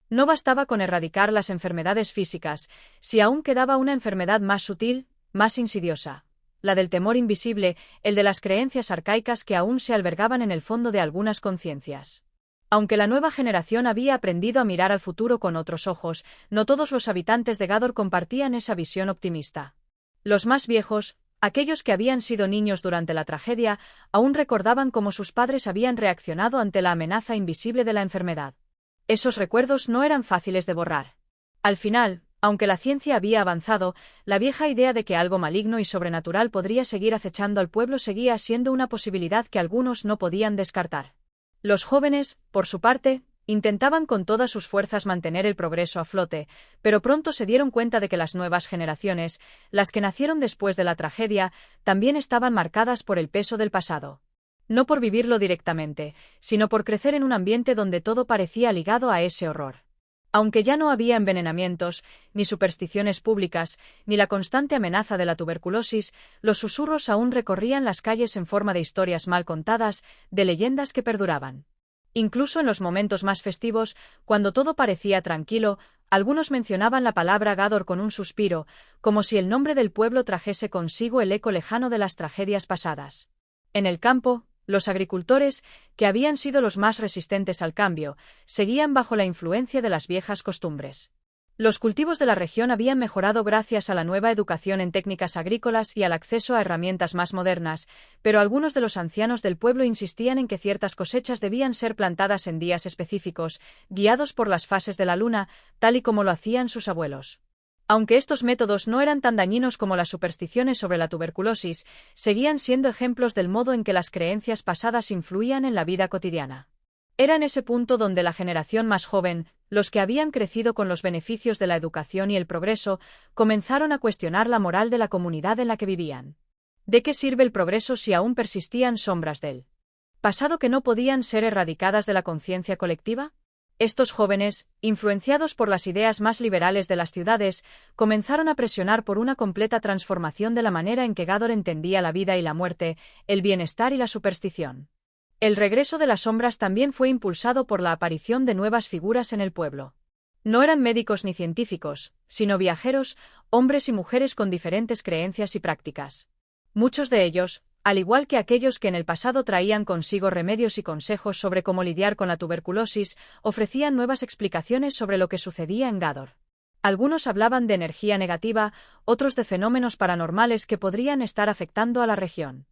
[SPEAKER 1] No bastaba con erradicar las enfermedades físicas, si aún quedaba una enfermedad más sutil, más insidiosa, la del temor invisible, el de las creencias arcaicas que aún se albergaban en el fondo de algunas conciencias. Aunque la nueva generación había aprendido a mirar al futuro con otros ojos, no todos los habitantes de Gador compartían esa visión optimista. Los más viejos, aquellos que habían sido niños durante la tragedia, aún recordaban cómo sus padres habían reaccionado ante la amenaza invisible de la enfermedad. Esos recuerdos no eran fáciles de borrar. Al final, aunque la ciencia había avanzado, la vieja idea de que algo maligno y sobrenatural podría seguir acechando al pueblo seguía siendo una posibilidad que algunos no podían descartar. Los jóvenes, por su parte, intentaban con todas sus fuerzas mantener el progreso a flote, pero pronto se dieron cuenta de que las nuevas generaciones, las que nacieron después de la tragedia, también estaban marcadas por el peso del pasado. No por vivirlo directamente, sino por crecer en un ambiente donde todo parecía ligado a ese horror. Aunque ya no había envenenamientos, ni supersticiones públicas, ni la constante amenaza de la tuberculosis, los susurros aún recorrían las calles en forma de historias mal contadas, de leyendas que perduraban. Incluso en los momentos más festivos, cuando todo parecía tranquilo, algunos mencionaban la palabra Gador con un suspiro, como si el nombre del pueblo trajese consigo el eco lejano de las tragedias pasadas. En el campo, los agricultores, que habían sido los más resistentes al cambio, seguían bajo la influencia de las viejas costumbres. Los cultivos de la región habían mejorado gracias a la nueva educación en técnicas agrícolas y al acceso a herramientas más modernas, pero algunos de los ancianos del pueblo insistían en que ciertas cosechas debían ser plantadas en días específicos, guiados por las fases de la luna, tal y como lo hacían sus abuelos. Aunque estos métodos no eran tan dañinos como las supersticiones sobre la tuberculosis, seguían siendo ejemplos del modo en que las creencias pasadas influían en la vida cotidiana. Era en ese punto donde la generación más joven, los que habían crecido con los beneficios de la educación y el progreso, comenzaron a cuestionar la moral de la comunidad en la que vivían. ¿De qué sirve el progreso si aún persistían sombras del pasado que no podían ser erradicadas de la conciencia colectiva? Estos jóvenes, influenciados por las ideas más liberales de las ciudades, comenzaron a presionar por una completa transformación de la manera en que Gador entendía la vida y la muerte, el bienestar y la superstición. El regreso de las sombras también fue impulsado por la aparición de nuevas figuras en el pueblo. No eran médicos ni científicos, sino viajeros, hombres y mujeres con diferentes creencias y prácticas. Muchos de ellos, al igual que aquellos que en el pasado traían consigo remedios y consejos sobre cómo lidiar con la tuberculosis, ofrecían nuevas explicaciones sobre lo que sucedía en Gador. Algunos hablaban de energía negativa, otros de fenómenos paranormales que podrían estar afectando a la región.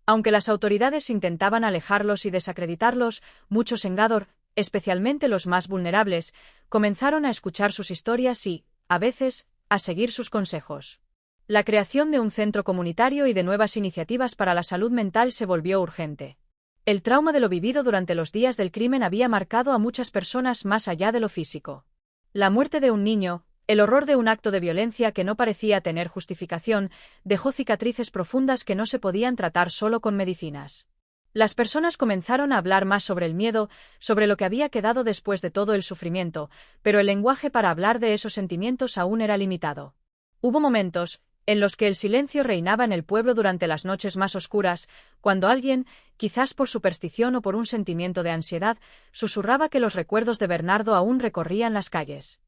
[SPEAKER 1] Aunque las autoridades intentaban alejarlos y desacreditarlos, muchos en Gador, especialmente los más vulnerables, comenzaron a escuchar sus historias y, a veces, a seguir sus consejos. La creación de un centro comunitario y de nuevas iniciativas para la salud mental se volvió urgente. El trauma de lo vivido durante los días del crimen había marcado a muchas personas más allá de lo físico. La muerte de un niño, el horror de un acto de violencia que no parecía tener justificación, dejó cicatrices profundas que no se podían tratar solo con medicinas. Las personas comenzaron a hablar más sobre el miedo, sobre lo que había quedado después de todo el sufrimiento, pero el lenguaje para hablar de esos sentimientos aún era limitado. Hubo momentos en los que el silencio reinaba en el pueblo durante las noches más oscuras, cuando alguien, quizás por superstición o por un sentimiento de ansiedad, susurraba que los recuerdos de Bernardo aún recorrían las calles.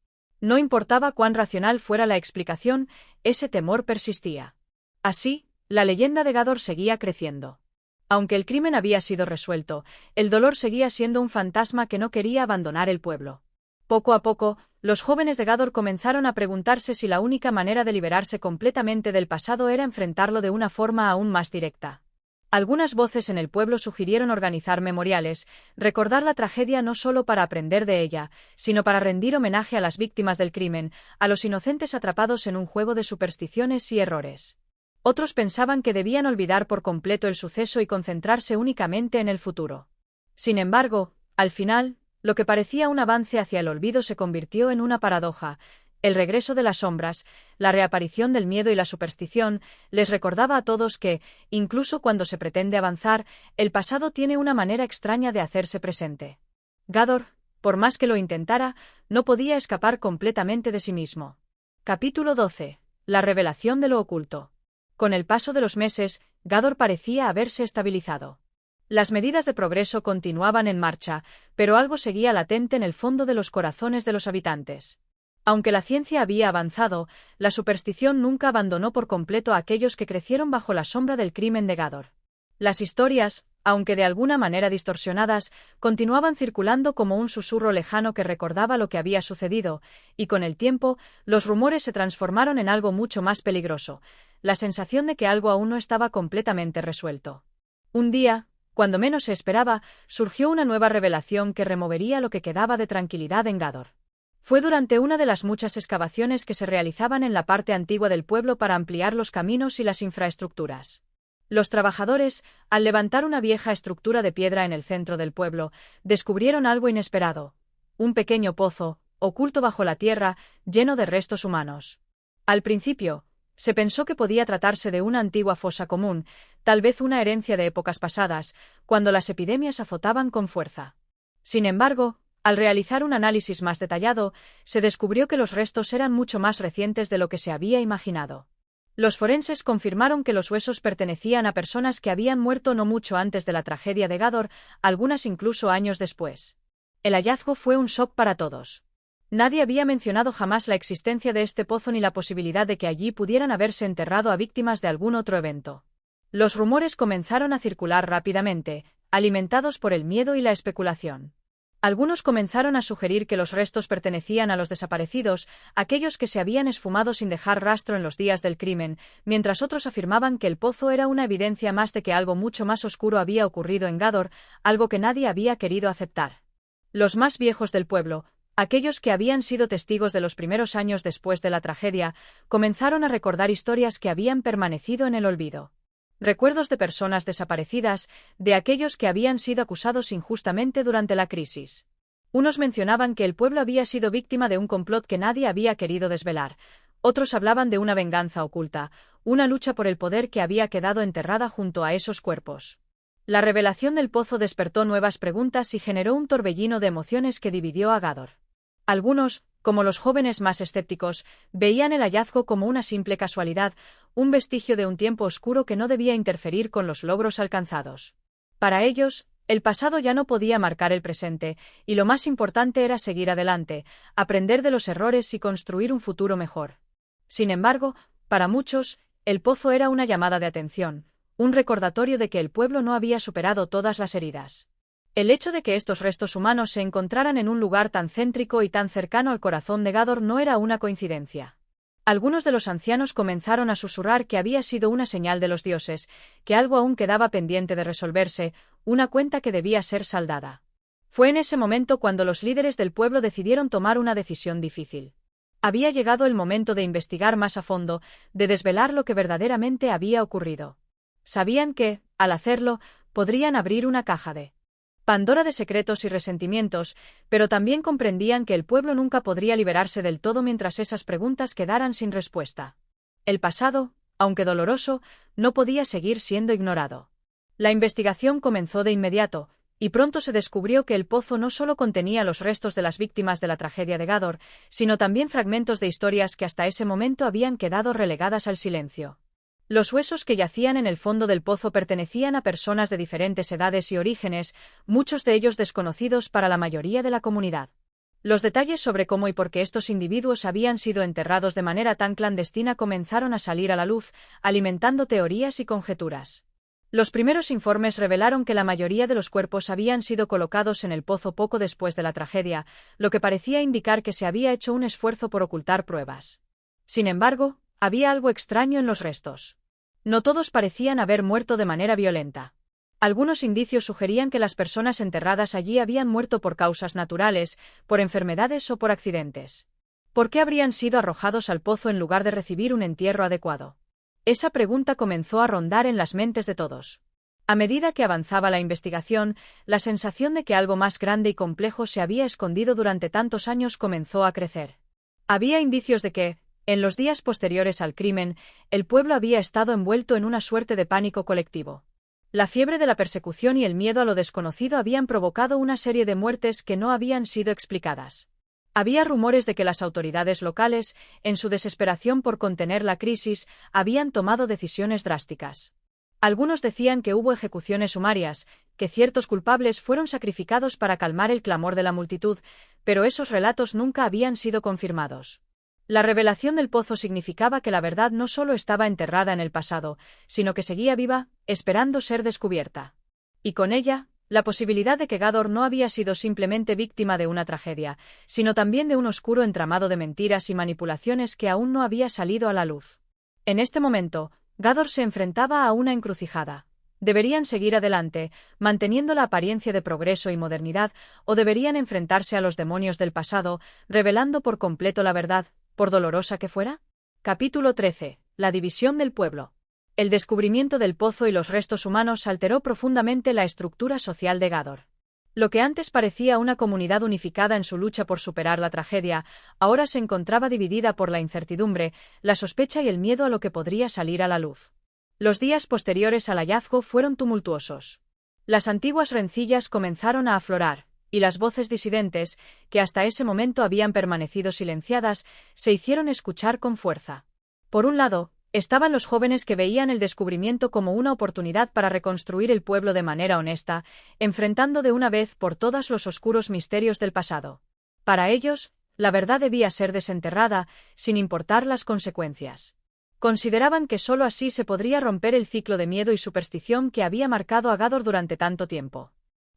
[SPEAKER 1] No importaba cuán racional fuera la explicación, ese temor persistía. Así, la leyenda de Gador seguía creciendo. Aunque el crimen había sido resuelto, el dolor seguía siendo un fantasma que no quería abandonar el pueblo. Poco a poco, los jóvenes de Gador comenzaron a preguntarse si la única manera de liberarse completamente del pasado era enfrentarlo de una forma aún más directa. Algunas voces en el pueblo sugirieron organizar memoriales, recordar la tragedia no solo para aprender de ella, sino para rendir homenaje a las víctimas del crimen, a los inocentes atrapados en un juego de supersticiones y errores. Otros pensaban que debían olvidar por completo el suceso y concentrarse únicamente en el futuro. Sin embargo, al final, lo que parecía un avance hacia el olvido se convirtió en una paradoja. El regreso de las sombras, la reaparición del miedo y la superstición, les recordaba a todos que, incluso cuando se pretende avanzar, el pasado tiene una manera extraña de hacerse presente. Gador, por más que lo intentara, no podía escapar completamente de sí mismo. Capítulo 12. La revelación de lo oculto. Con el paso de los meses, Gador parecía haberse estabilizado. Las medidas de progreso continuaban en marcha, pero algo seguía latente en el fondo de los corazones de los habitantes. Aunque la ciencia había avanzado, la superstición nunca abandonó por completo a aquellos que crecieron bajo la sombra del crimen de Gador. Las historias, aunque de alguna manera distorsionadas, continuaban circulando como un susurro lejano que recordaba lo que había sucedido, y con el tiempo, los rumores se transformaron en algo mucho más peligroso, la sensación de que algo aún no estaba completamente resuelto. Un día, cuando menos se esperaba, surgió una nueva revelación que removería lo que quedaba de tranquilidad en Gador. Fue durante una de las muchas excavaciones que se realizaban en la parte antigua del pueblo para ampliar los caminos y las infraestructuras. Los trabajadores, al levantar una vieja estructura de piedra en el centro del pueblo, descubrieron algo inesperado: un pequeño pozo, oculto bajo la tierra, lleno de restos humanos. Al principio, se pensó que podía tratarse de una antigua fosa común, tal vez una herencia de épocas pasadas, cuando las epidemias azotaban con fuerza. Sin embargo, al realizar un análisis más detallado, se descubrió que los restos eran mucho más recientes de lo que se había imaginado. Los forenses confirmaron que los huesos pertenecían a personas que habían muerto no mucho antes de la tragedia de Gador, algunas incluso años después. El hallazgo fue un shock para todos. Nadie había mencionado jamás la existencia de este pozo ni la posibilidad de que allí pudieran haberse enterrado a víctimas de algún otro evento. Los rumores comenzaron a circular rápidamente, alimentados por el miedo y la especulación. Algunos comenzaron a sugerir que los restos pertenecían a los desaparecidos, aquellos que se habían esfumado sin dejar rastro en los días del crimen, mientras otros afirmaban que el pozo era una evidencia más de que algo mucho más oscuro había ocurrido en Gador, algo que nadie había querido aceptar. Los más viejos del pueblo, aquellos que habían sido testigos de los primeros años después de la tragedia, comenzaron a recordar historias que habían permanecido en el olvido. Recuerdos de personas desaparecidas, de aquellos que habían sido acusados injustamente durante la crisis. Unos mencionaban que el pueblo había sido víctima de un complot que nadie había querido desvelar. Otros hablaban de una venganza oculta, una lucha por el poder que había quedado enterrada junto a esos cuerpos. La revelación del pozo despertó nuevas preguntas y generó un torbellino de emociones que dividió a Gador. Algunos, como los jóvenes más escépticos, veían el hallazgo como una simple casualidad, un vestigio de un tiempo oscuro que no debía interferir con los logros alcanzados. Para ellos, el pasado ya no podía marcar el presente, y lo más importante era seguir adelante, aprender de los errores y construir un futuro mejor. Sin embargo, para muchos, el pozo era una llamada de atención, un recordatorio de que el pueblo no había superado todas las heridas. El hecho de que estos restos humanos se encontraran en un lugar tan céntrico y tan cercano al corazón de Gador no era una coincidencia. Algunos de los ancianos comenzaron a susurrar que había sido una señal de los dioses, que algo aún quedaba pendiente de resolverse, una cuenta que debía ser saldada. Fue en ese momento cuando los líderes del pueblo decidieron tomar una decisión difícil. Había llegado el momento de investigar más a fondo, de desvelar lo que verdaderamente había ocurrido. Sabían que, al hacerlo, podrían abrir una caja de Pandora de secretos y resentimientos, pero también comprendían que el pueblo nunca podría liberarse del todo mientras esas preguntas quedaran sin respuesta. El pasado, aunque doloroso, no podía seguir siendo ignorado. La investigación comenzó de inmediato, y pronto se descubrió que el pozo no solo contenía los restos de las víctimas de la tragedia de Gador, sino también fragmentos de historias que hasta ese momento habían quedado relegadas al silencio. Los huesos que yacían en el fondo del pozo pertenecían a personas de diferentes edades y orígenes, muchos de ellos desconocidos para la mayoría de la comunidad. Los detalles sobre cómo y por qué estos individuos habían sido enterrados de manera tan clandestina comenzaron a salir a la luz, alimentando teorías y conjeturas. Los primeros informes revelaron que la mayoría de los cuerpos habían sido colocados en el pozo poco después de la tragedia, lo que parecía indicar que se había hecho un esfuerzo por ocultar pruebas. Sin embargo, había algo extraño en los restos. No todos parecían haber muerto de manera violenta. Algunos indicios sugerían que las personas enterradas allí habían muerto por causas naturales, por enfermedades o por accidentes. ¿Por qué habrían sido arrojados al pozo en lugar de recibir un entierro adecuado? Esa pregunta comenzó a rondar en las mentes de todos. A medida que avanzaba la investigación, la sensación de que algo más grande y complejo se había escondido durante tantos años comenzó a crecer. Había indicios de que, en los días posteriores al crimen, el pueblo había estado envuelto en una suerte de pánico colectivo. La fiebre de la persecución y el miedo a lo desconocido habían provocado una serie de muertes que no habían sido explicadas. Había rumores de que las autoridades locales, en su desesperación por contener la crisis, habían tomado decisiones drásticas. Algunos decían que hubo ejecuciones sumarias, que ciertos culpables fueron sacrificados para calmar el clamor de la multitud, pero esos relatos nunca habían sido confirmados. La revelación del pozo significaba que la verdad no solo estaba enterrada en el pasado, sino que seguía viva, esperando ser descubierta. Y con ella, la posibilidad de que Gador no había sido simplemente víctima de una tragedia, sino también de un oscuro entramado de mentiras y manipulaciones que aún no había salido a la luz. En este momento, Gador se enfrentaba a una encrucijada. ¿Deberían seguir adelante, manteniendo la apariencia de progreso y modernidad, o deberían enfrentarse a los demonios del pasado, revelando por completo la verdad, por dolorosa que fuera? Capítulo 13. La división del pueblo. El descubrimiento del pozo y los restos humanos alteró profundamente la estructura social de Gador. Lo que antes parecía una comunidad unificada en su lucha por superar la tragedia, ahora se encontraba dividida por la incertidumbre, la sospecha y el miedo a lo que podría salir a la luz. Los días posteriores al hallazgo fueron tumultuosos. Las antiguas rencillas comenzaron a aflorar, y las voces disidentes, que hasta ese momento habían permanecido silenciadas, se hicieron escuchar con fuerza. Por un lado, estaban los jóvenes que veían el descubrimiento como una oportunidad para reconstruir el pueblo de manera honesta, enfrentando de una vez por todas los oscuros misterios del pasado. Para ellos, la verdad debía ser desenterrada, sin importar las consecuencias. Consideraban que sólo así se podría romper el ciclo de miedo y superstición que había marcado a Gador durante tanto tiempo.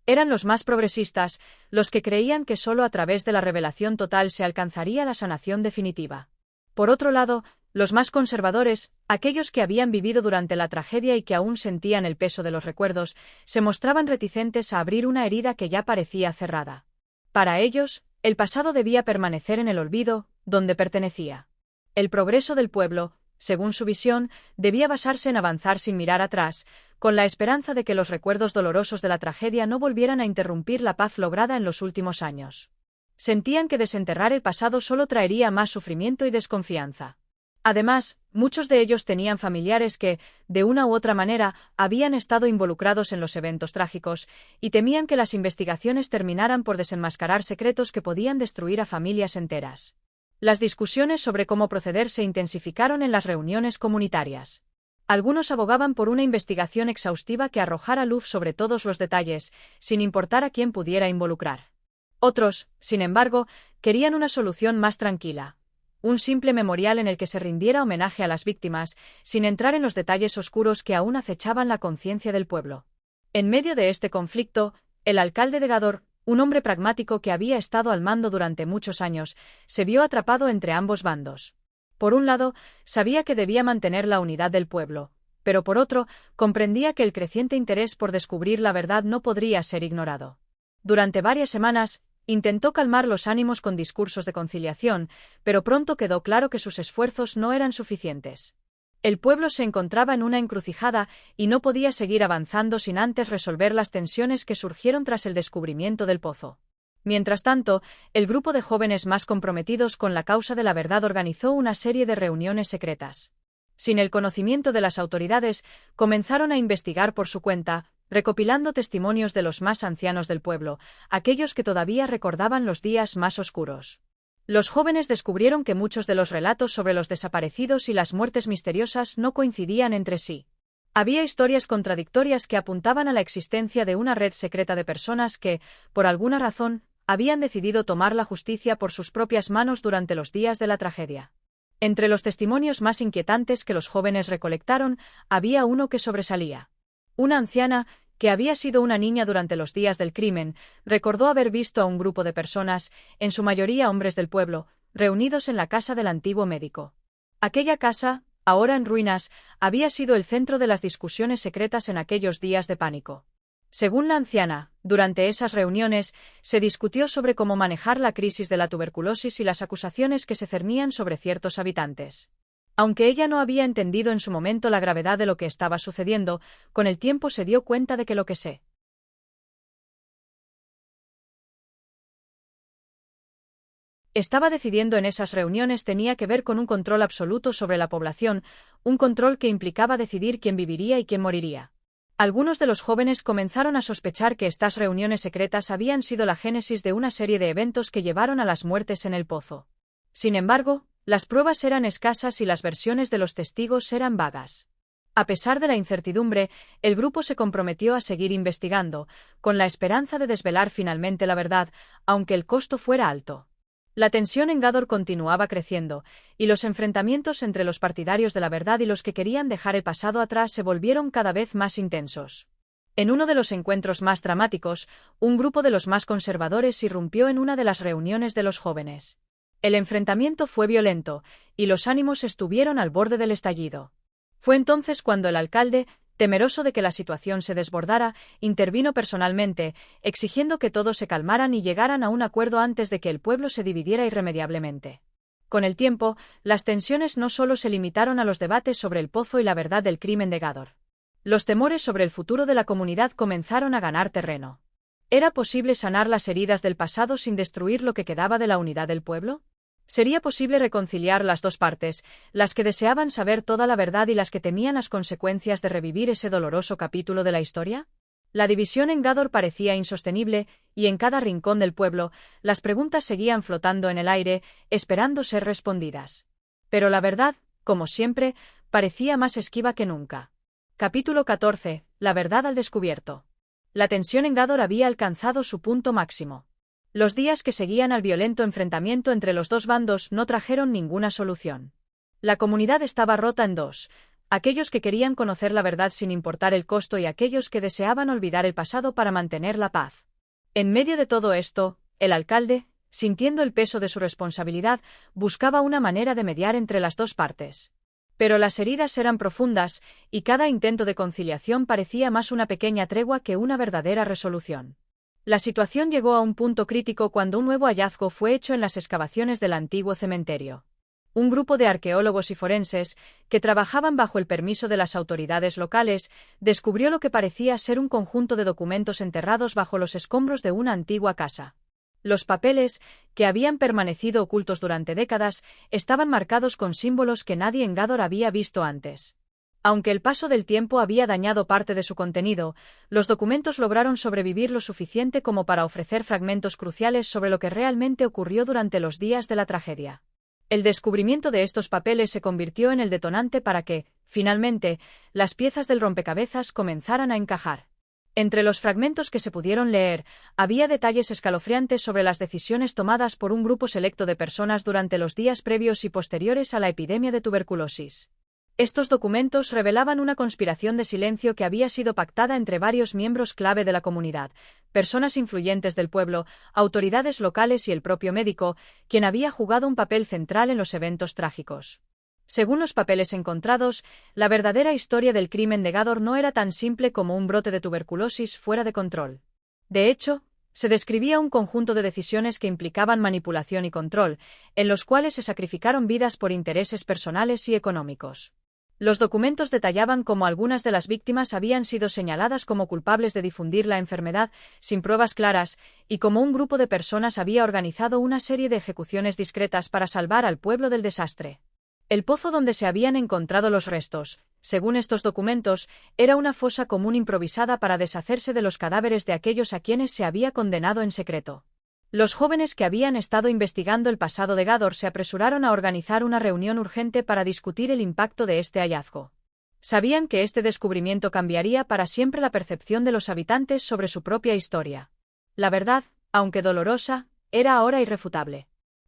[SPEAKER 1] Eran los más progresistas, los que creían que sólo a través de la revelación total se alcanzaría la sanación definitiva. Por otro lado, los más conservadores, aquellos que habían vivido durante la tragedia y que aún sentían el peso de los recuerdos, se mostraban reticentes a abrir una herida que ya parecía cerrada. Para ellos, el pasado debía permanecer en el olvido, donde pertenecía. El progreso del pueblo, según su visión, debía basarse en avanzar sin mirar atrás, con la esperanza de que los recuerdos dolorosos de la tragedia no volvieran a interrumpir la paz lograda en los últimos años. Sentían que desenterrar el pasado solo traería más sufrimiento y desconfianza. Además, muchos de ellos tenían familiares que, de una u otra manera, habían estado involucrados en los eventos trágicos, y temían que las investigaciones terminaran por desenmascarar secretos que podían destruir a familias enteras. Las discusiones sobre cómo proceder se intensificaron en las reuniones comunitarias. Algunos abogaban por una investigación exhaustiva que arrojara luz sobre todos los detalles, sin importar a quién pudiera involucrar. Otros, sin embargo, querían una solución más tranquila. Un simple memorial en el que se rindiera homenaje a las víctimas, sin entrar en los detalles oscuros que aún acechaban la conciencia del pueblo. En medio de este conflicto, el alcalde de Gador, un hombre pragmático que había estado al mando durante muchos años, se vio atrapado entre ambos bandos. Por un lado, sabía que debía mantener la unidad del pueblo, pero por otro, comprendía que el creciente interés por descubrir la verdad no podría ser ignorado. Durante varias semanas, intentó calmar los ánimos con discursos de conciliación, pero pronto quedó claro que sus esfuerzos no eran suficientes. El pueblo se encontraba en una encrucijada y no podía seguir avanzando sin antes resolver las tensiones que surgieron tras el descubrimiento del pozo. Mientras tanto, el grupo de jóvenes más comprometidos con la causa de la verdad organizó una serie de reuniones secretas. Sin el conocimiento de las autoridades, comenzaron a investigar por su cuenta, recopilando testimonios de los más ancianos del pueblo, aquellos que todavía recordaban los días más oscuros. Los jóvenes descubrieron que muchos de los relatos sobre los desaparecidos y las muertes misteriosas no coincidían entre sí. Había historias contradictorias que apuntaban a la existencia de una red secreta de personas que, por alguna razón, habían decidido tomar la justicia por sus propias manos durante los días de la tragedia. Entre los testimonios más inquietantes que los jóvenes recolectaron, había uno que sobresalía. Una anciana, que había sido una niña durante los días del crimen, recordó haber visto a un grupo de personas, en su mayoría hombres del pueblo, reunidos en la casa del antiguo médico. Aquella casa, ahora en ruinas, había sido el centro de las discusiones secretas en aquellos días de pánico. Según la anciana, durante esas reuniones, se discutió sobre cómo manejar la crisis de la tuberculosis y las acusaciones que se cernían sobre ciertos habitantes. Aunque ella no había entendido en su momento la gravedad de lo que estaba sucediendo, con el tiempo se dio cuenta de que lo que se estaba decidiendo en esas reuniones tenía que ver con un control absoluto sobre la población, un control que implicaba decidir quién viviría y quién moriría. Algunos de los jóvenes comenzaron a sospechar que estas reuniones secretas habían sido la génesis de una serie de eventos que llevaron a las muertes en el pozo. Sin embargo, las pruebas eran escasas y las versiones de los testigos eran vagas. A pesar de la incertidumbre, el grupo se comprometió a seguir investigando, con la esperanza de desvelar finalmente la verdad, aunque el costo fuera alto. La tensión en Gador continuaba creciendo, y los enfrentamientos entre los partidarios de la verdad y los que querían dejar el pasado atrás se volvieron cada vez más intensos. En uno de los encuentros más dramáticos, un grupo de los más conservadores irrumpió en una de las reuniones de los jóvenes. El enfrentamiento fue violento, y los ánimos estuvieron al borde del estallido. Fue entonces cuando el alcalde, temeroso de que la situación se desbordara, intervino personalmente, exigiendo que todos se calmaran y llegaran a un acuerdo antes de que el pueblo se dividiera irremediablemente. Con el tiempo, las tensiones no solo se limitaron a los debates sobre el pozo y la verdad del crimen de Gador. Los temores sobre el futuro de la comunidad comenzaron a ganar terreno. ¿Era posible sanar las heridas del pasado sin destruir lo que quedaba de la unidad del pueblo? ¿Sería posible reconciliar las dos partes, las que deseaban saber toda la verdad y las que temían las consecuencias de revivir ese doloroso capítulo de la historia? La división en Gador parecía insostenible, y en cada rincón del pueblo, las preguntas seguían flotando en el aire, esperando ser respondidas. Pero la verdad, como siempre, parecía más esquiva que nunca. Capítulo 14. La verdad al descubierto. La tensión en Gador había alcanzado su punto máximo. Los días que seguían al violento enfrentamiento entre los dos bandos no trajeron ninguna solución. La comunidad estaba rota en dos, aquellos que querían conocer la verdad sin importar el costo y aquellos que deseaban olvidar el pasado para mantener la paz. En medio de todo esto, el alcalde, sintiendo el peso de su responsabilidad, buscaba una manera de mediar entre las dos partes. Pero las heridas eran profundas, y cada intento de conciliación parecía más una pequeña tregua que una verdadera resolución. La situación llegó a un punto crítico cuando un nuevo hallazgo fue hecho en las excavaciones del antiguo cementerio. Un grupo de arqueólogos y forenses, que trabajaban bajo el permiso de las autoridades locales, descubrió lo que parecía ser un conjunto de documentos enterrados bajo los escombros de una antigua casa. Los papeles, que habían permanecido ocultos durante décadas, estaban marcados con símbolos que nadie en Gador había visto antes. Aunque el paso del tiempo había dañado parte de su contenido, los documentos lograron sobrevivir lo suficiente como para ofrecer fragmentos cruciales sobre lo que realmente ocurrió durante los días de la tragedia. El descubrimiento de estos papeles se convirtió en el detonante para que, finalmente, las piezas del rompecabezas comenzaran a encajar. Entre los fragmentos que se pudieron leer, había detalles escalofriantes sobre las decisiones tomadas por un grupo selecto de personas durante los días previos y posteriores a la epidemia de tuberculosis. Estos documentos revelaban una conspiración de silencio que había sido pactada entre varios miembros clave de la comunidad, personas influyentes del pueblo, autoridades locales y el propio médico, quien había jugado un papel central en los eventos trágicos. Según los papeles encontrados, la verdadera historia del crimen de Gador no era tan simple como un brote de tuberculosis fuera de control. De hecho, se describía un conjunto de decisiones que implicaban manipulación y control, en los cuales se sacrificaron vidas por intereses personales y económicos. Los documentos detallaban cómo algunas de las víctimas habían sido señaladas como culpables de difundir la enfermedad sin pruebas claras y cómo un grupo de personas había organizado una serie de ejecuciones discretas para salvar al pueblo del desastre. El pozo donde se habían encontrado los restos, según estos documentos, era una fosa común improvisada para deshacerse de los cadáveres de aquellos a quienes se había condenado en secreto. Los jóvenes que habían estado investigando el pasado de Gador se apresuraron a organizar una reunión urgente para discutir el impacto de este hallazgo. Sabían que este descubrimiento cambiaría para siempre la percepción de los habitantes sobre su propia historia. La verdad, aunque dolorosa, era ahora irrefutable.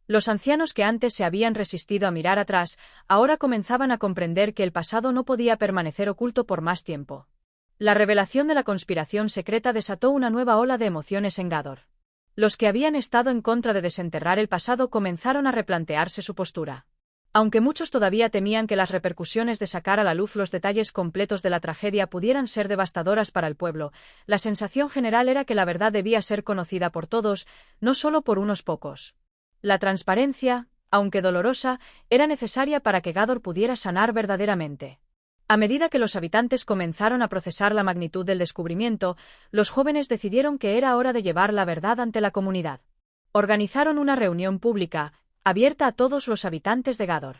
[SPEAKER 1] Los ancianos que antes se habían resistido a mirar atrás, ahora comenzaban a comprender que el pasado no podía permanecer oculto por más tiempo. La revelación de la conspiración secreta desató una nueva ola de emociones en Gador. Los que habían estado en contra de desenterrar el pasado comenzaron a replantearse su postura. Aunque muchos todavía temían que las repercusiones de sacar a la luz los detalles completos de la tragedia pudieran ser devastadoras para el pueblo, la sensación general era que la verdad debía ser conocida por todos, no solo por unos pocos. La transparencia, aunque dolorosa, era necesaria para que Gador pudiera sanar verdaderamente. A medida que los habitantes comenzaron a procesar la magnitud del descubrimiento, los jóvenes decidieron que era hora de llevar la verdad ante la comunidad. Organizaron una reunión pública, abierta a todos los habitantes de Gador.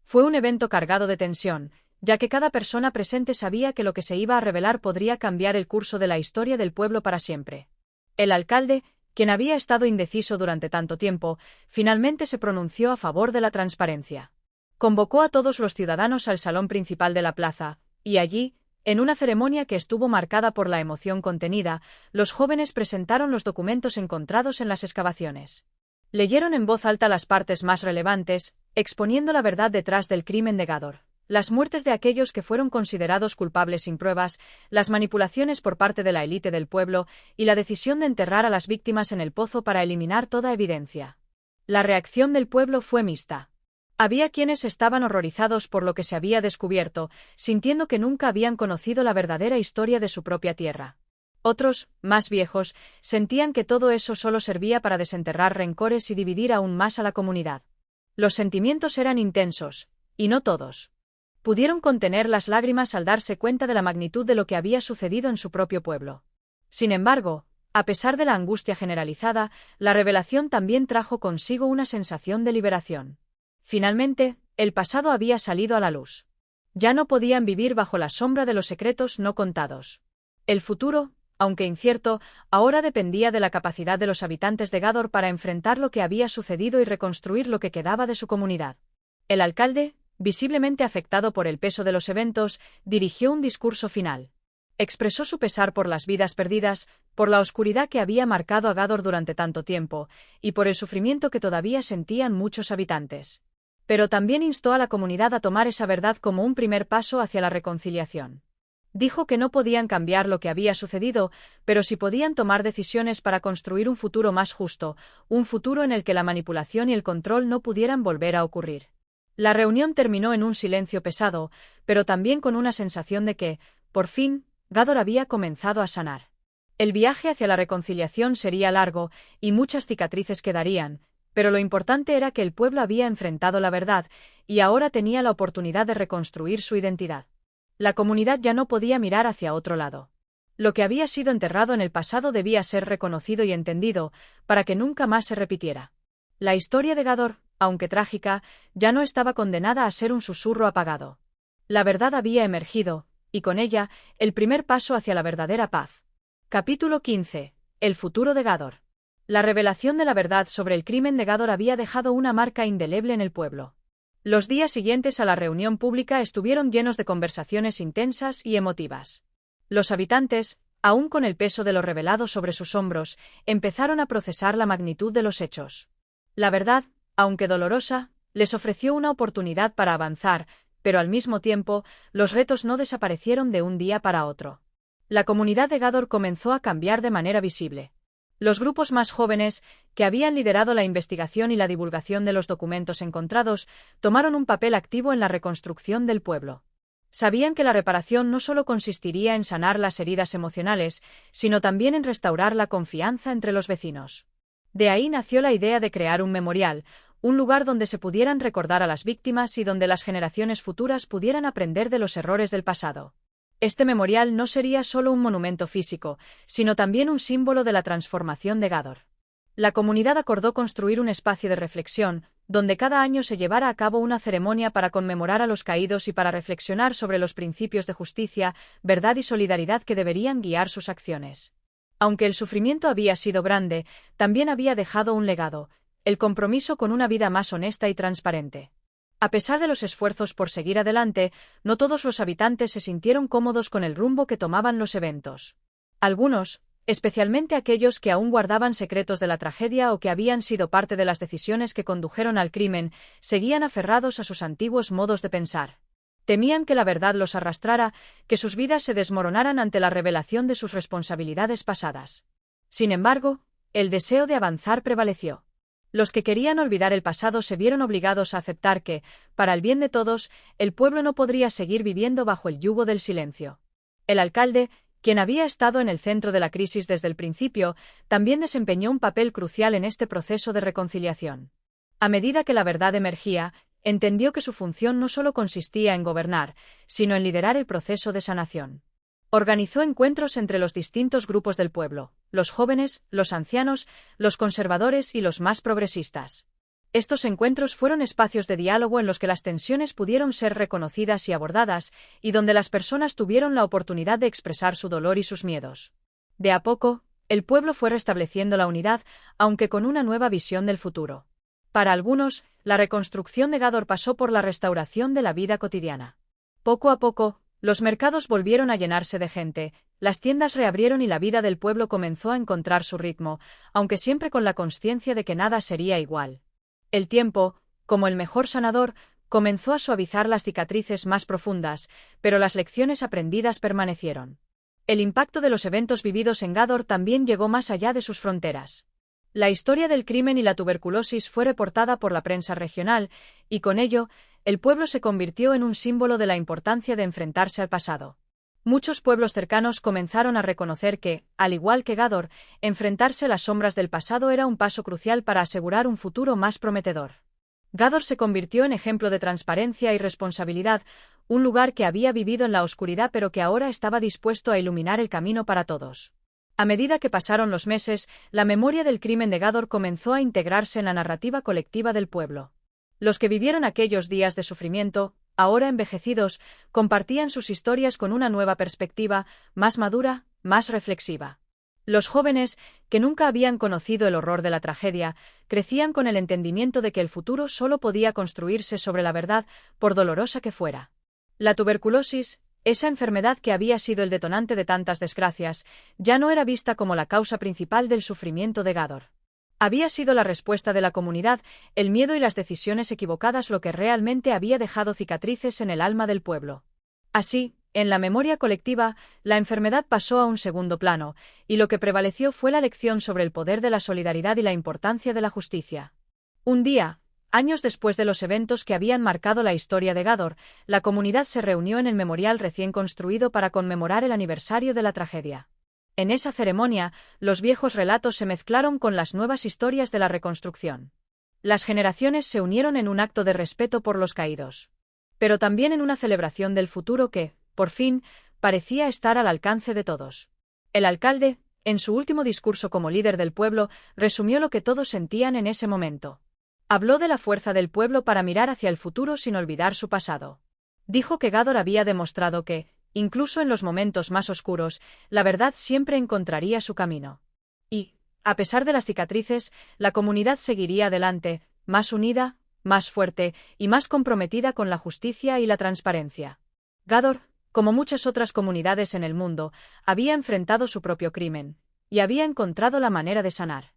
[SPEAKER 1] Fue un evento cargado de tensión, ya que cada persona presente sabía que lo que se iba a revelar podría cambiar el curso de la historia del pueblo para siempre. El alcalde, quien había estado indeciso durante tanto tiempo, finalmente se pronunció a favor de la transparencia. Convocó a todos los ciudadanos al salón principal de la plaza, y allí, en una ceremonia que estuvo marcada por la emoción contenida, los jóvenes presentaron los documentos encontrados en las excavaciones. Leyeron en voz alta las partes más relevantes, exponiendo la verdad detrás del crimen de Gador. Las muertes de aquellos que fueron considerados culpables sin pruebas, las manipulaciones por parte de la élite del pueblo y la decisión de enterrar a las víctimas en el pozo para eliminar toda evidencia. La reacción del pueblo fue mixta. Había quienes estaban horrorizados por lo que se había descubierto, sintiendo que nunca habían conocido la verdadera historia de su propia tierra. Otros, más viejos, sentían que todo eso solo servía para desenterrar rencores y dividir aún más a la comunidad. Los sentimientos eran intensos, y no todos pudieron contener las lágrimas al darse cuenta de la magnitud de lo que había sucedido en su propio pueblo. Sin embargo, a pesar de la angustia generalizada, la revelación también trajo consigo una sensación de liberación. Finalmente, el pasado había salido a la luz. Ya no podían vivir bajo la sombra de los secretos no contados. El futuro, aunque incierto, ahora dependía de la capacidad de los habitantes de Gador para enfrentar lo que había sucedido y reconstruir lo que quedaba de su comunidad. El alcalde, visiblemente afectado por el peso de los eventos, dirigió un discurso final. Expresó su pesar por las vidas perdidas, por la oscuridad que había marcado a Gador durante tanto tiempo, y por el sufrimiento que todavía sentían muchos habitantes. Pero también instó a la comunidad a tomar esa verdad como un primer paso hacia la reconciliación. Dijo que no podían cambiar lo que había sucedido, pero sí podían tomar decisiones para construir un futuro más justo, un futuro en el que la manipulación y el control no pudieran volver a ocurrir. La reunión terminó en un silencio pesado, pero también con una sensación de que, por fin, Gador había comenzado a sanar. El viaje hacia la reconciliación sería largo, y muchas cicatrices quedarían, pero lo importante era que el pueblo había enfrentado la verdad, y ahora tenía la oportunidad de reconstruir su identidad. La comunidad ya no podía mirar hacia otro lado. Lo que había sido enterrado en el pasado debía ser reconocido y entendido, para que nunca más se repitiera. La historia de Gador, aunque trágica, ya no estaba condenada a ser un susurro apagado. La verdad había emergido, y con ella, el primer paso hacia la verdadera paz. Capítulo 15. El futuro de Gador. La revelación de la verdad sobre el crimen de Gador había dejado una marca indeleble en el pueblo. Los días siguientes a la reunión pública estuvieron llenos de conversaciones intensas y emotivas. Los habitantes, aún con el peso de lo revelado sobre sus hombros, empezaron a procesar la magnitud de los hechos. La verdad, aunque dolorosa, les ofreció una oportunidad para avanzar, Pero al mismo tiempo, los retos no desaparecieron de un día para otro. La comunidad de Gador comenzó a cambiar de manera visible. Los grupos más jóvenes, que habían liderado la investigación y la divulgación de los documentos encontrados, tomaron un papel activo en la reconstrucción del pueblo. Sabían que la reparación no solo consistiría en sanar las heridas emocionales, sino también en restaurar la confianza entre los vecinos. De ahí nació la idea de crear un memorial, un lugar donde se pudieran recordar a las víctimas y donde las generaciones futuras pudieran aprender de los errores del pasado. Este memorial no sería solo un monumento físico, sino también un símbolo de la transformación de Gador. La comunidad acordó construir un espacio de reflexión, donde cada año se llevara a cabo una ceremonia para conmemorar a los caídos y para reflexionar sobre los principios de justicia, verdad y solidaridad que deberían guiar sus acciones. Aunque el sufrimiento había sido grande, también había dejado un legado: el compromiso con una vida más honesta y transparente. A pesar de los esfuerzos por seguir adelante, no todos los habitantes se sintieron cómodos con el rumbo que tomaban los eventos. Algunos, especialmente aquellos que aún guardaban secretos de la tragedia o que habían sido parte de las decisiones que condujeron al crimen, seguían aferrados a sus antiguos modos de pensar. Temían que la verdad los arrastrara, que sus vidas se desmoronaran ante la revelación de sus responsabilidades pasadas. Sin embargo, el deseo de avanzar prevaleció. Los que querían olvidar el pasado se vieron obligados a aceptar que, para el bien de todos, el pueblo no podría seguir viviendo bajo el yugo del silencio. El alcalde, quien había estado en el centro de la crisis desde el principio, también desempeñó un papel crucial en este proceso de reconciliación. A medida que la verdad emergía, entendió que su función no solo consistía en gobernar, sino en liderar el proceso de sanación. Organizó encuentros entre los distintos grupos del pueblo: los jóvenes, los ancianos, los conservadores y los más progresistas. Estos encuentros fueron espacios de diálogo en los que las tensiones pudieron ser reconocidas y abordadas, y donde las personas tuvieron la oportunidad de expresar su dolor y sus miedos. De a poco, el pueblo fue restableciendo la unidad, aunque con una nueva visión del futuro. Para algunos, la reconstrucción de Gador pasó por la restauración de la vida cotidiana. Poco a poco, los mercados volvieron a llenarse de gente, las tiendas reabrieron y la vida del pueblo comenzó a encontrar su ritmo, aunque siempre con la consciencia de que nada sería igual. El tiempo, como el mejor sanador, comenzó a suavizar las cicatrices más profundas, pero las lecciones aprendidas permanecieron. El impacto de los eventos vividos en Gador también llegó más allá de sus fronteras. La historia del crimen y la tuberculosis fue reportada por la prensa regional, y con ello, el pueblo se convirtió en un símbolo de la importancia de enfrentarse al pasado. Muchos pueblos cercanos comenzaron a reconocer que, al igual que Gador, enfrentarse a las sombras del pasado era un paso crucial para asegurar un futuro más prometedor. Gador se convirtió en ejemplo de transparencia y responsabilidad, un lugar que había vivido en la oscuridad pero que ahora estaba dispuesto a iluminar el camino para todos. A medida que pasaron los meses, la memoria del crimen de Gador comenzó a integrarse en la narrativa colectiva del pueblo. Los que vivieron aquellos días de sufrimiento, ahora envejecidos, compartían sus historias con una nueva perspectiva, más madura, más reflexiva. Los jóvenes, que nunca habían conocido el horror de la tragedia, crecían con el entendimiento de que el futuro solo podía construirse sobre la verdad, por dolorosa que fuera. La tuberculosis, esa enfermedad que había sido el detonante de tantas desgracias, ya no era vista como la causa principal del sufrimiento de Gador. Había sido la respuesta de la comunidad, el miedo y las decisiones equivocadas lo que realmente había dejado cicatrices en el alma del pueblo. Así, en la memoria colectiva, la enfermedad pasó a un segundo plano, y lo que prevaleció fue la lección sobre el poder de la solidaridad y la importancia de la justicia. Un día, años después de los eventos que habían marcado la historia de Gador, la comunidad se reunió en el memorial recién construido para conmemorar el aniversario de la tragedia. En esa ceremonia, los viejos relatos se mezclaron con las nuevas historias de la reconstrucción. Las generaciones se unieron en un acto de respeto por los caídos. Pero también en una celebración del futuro que, por fin, parecía estar al alcance de todos. El alcalde, en su último discurso como líder del pueblo, resumió lo que todos sentían en ese momento. Habló de la fuerza del pueblo para mirar hacia el futuro sin olvidar su pasado. Dijo que Gador había demostrado que, incluso en los momentos más oscuros, la verdad siempre encontraría su camino. Y, a pesar de las cicatrices, la comunidad seguiría adelante, más unida, más fuerte y más comprometida con la justicia y la transparencia. Gador, como muchas otras comunidades en el mundo, había enfrentado su propio crimen, y había encontrado la manera de sanar.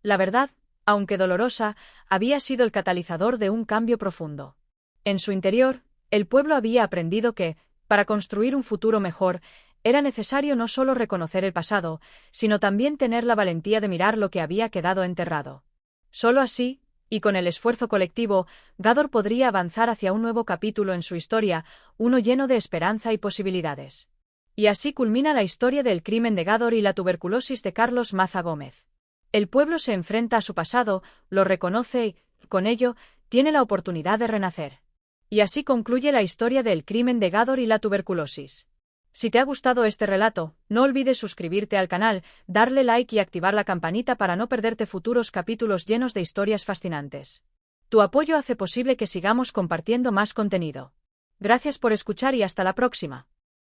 [SPEAKER 1] La verdad, aunque dolorosa, había sido el catalizador de un cambio profundo. En su interior, El pueblo había aprendido que, para construir un futuro mejor, era necesario no solo reconocer el pasado, sino también tener la valentía de mirar lo que había quedado enterrado. Solo así, y con el esfuerzo colectivo, Gador podría avanzar hacia un nuevo capítulo en su historia, uno lleno de esperanza y posibilidades. Y así culmina la historia del crimen de Gador y la tuberculosis de Carlos Maza Gómez. El pueblo se enfrenta a su pasado, lo reconoce y, con ello, tiene la oportunidad de renacer. Y así concluye la historia del crimen de Gador y la tuberculosis. Si te ha gustado este relato, no olvides suscribirte al canal, darle like y activar la campanita para no perderte futuros capítulos llenos de historias fascinantes. Tu apoyo hace posible que sigamos compartiendo más contenido. Gracias por escuchar y hasta la próxima.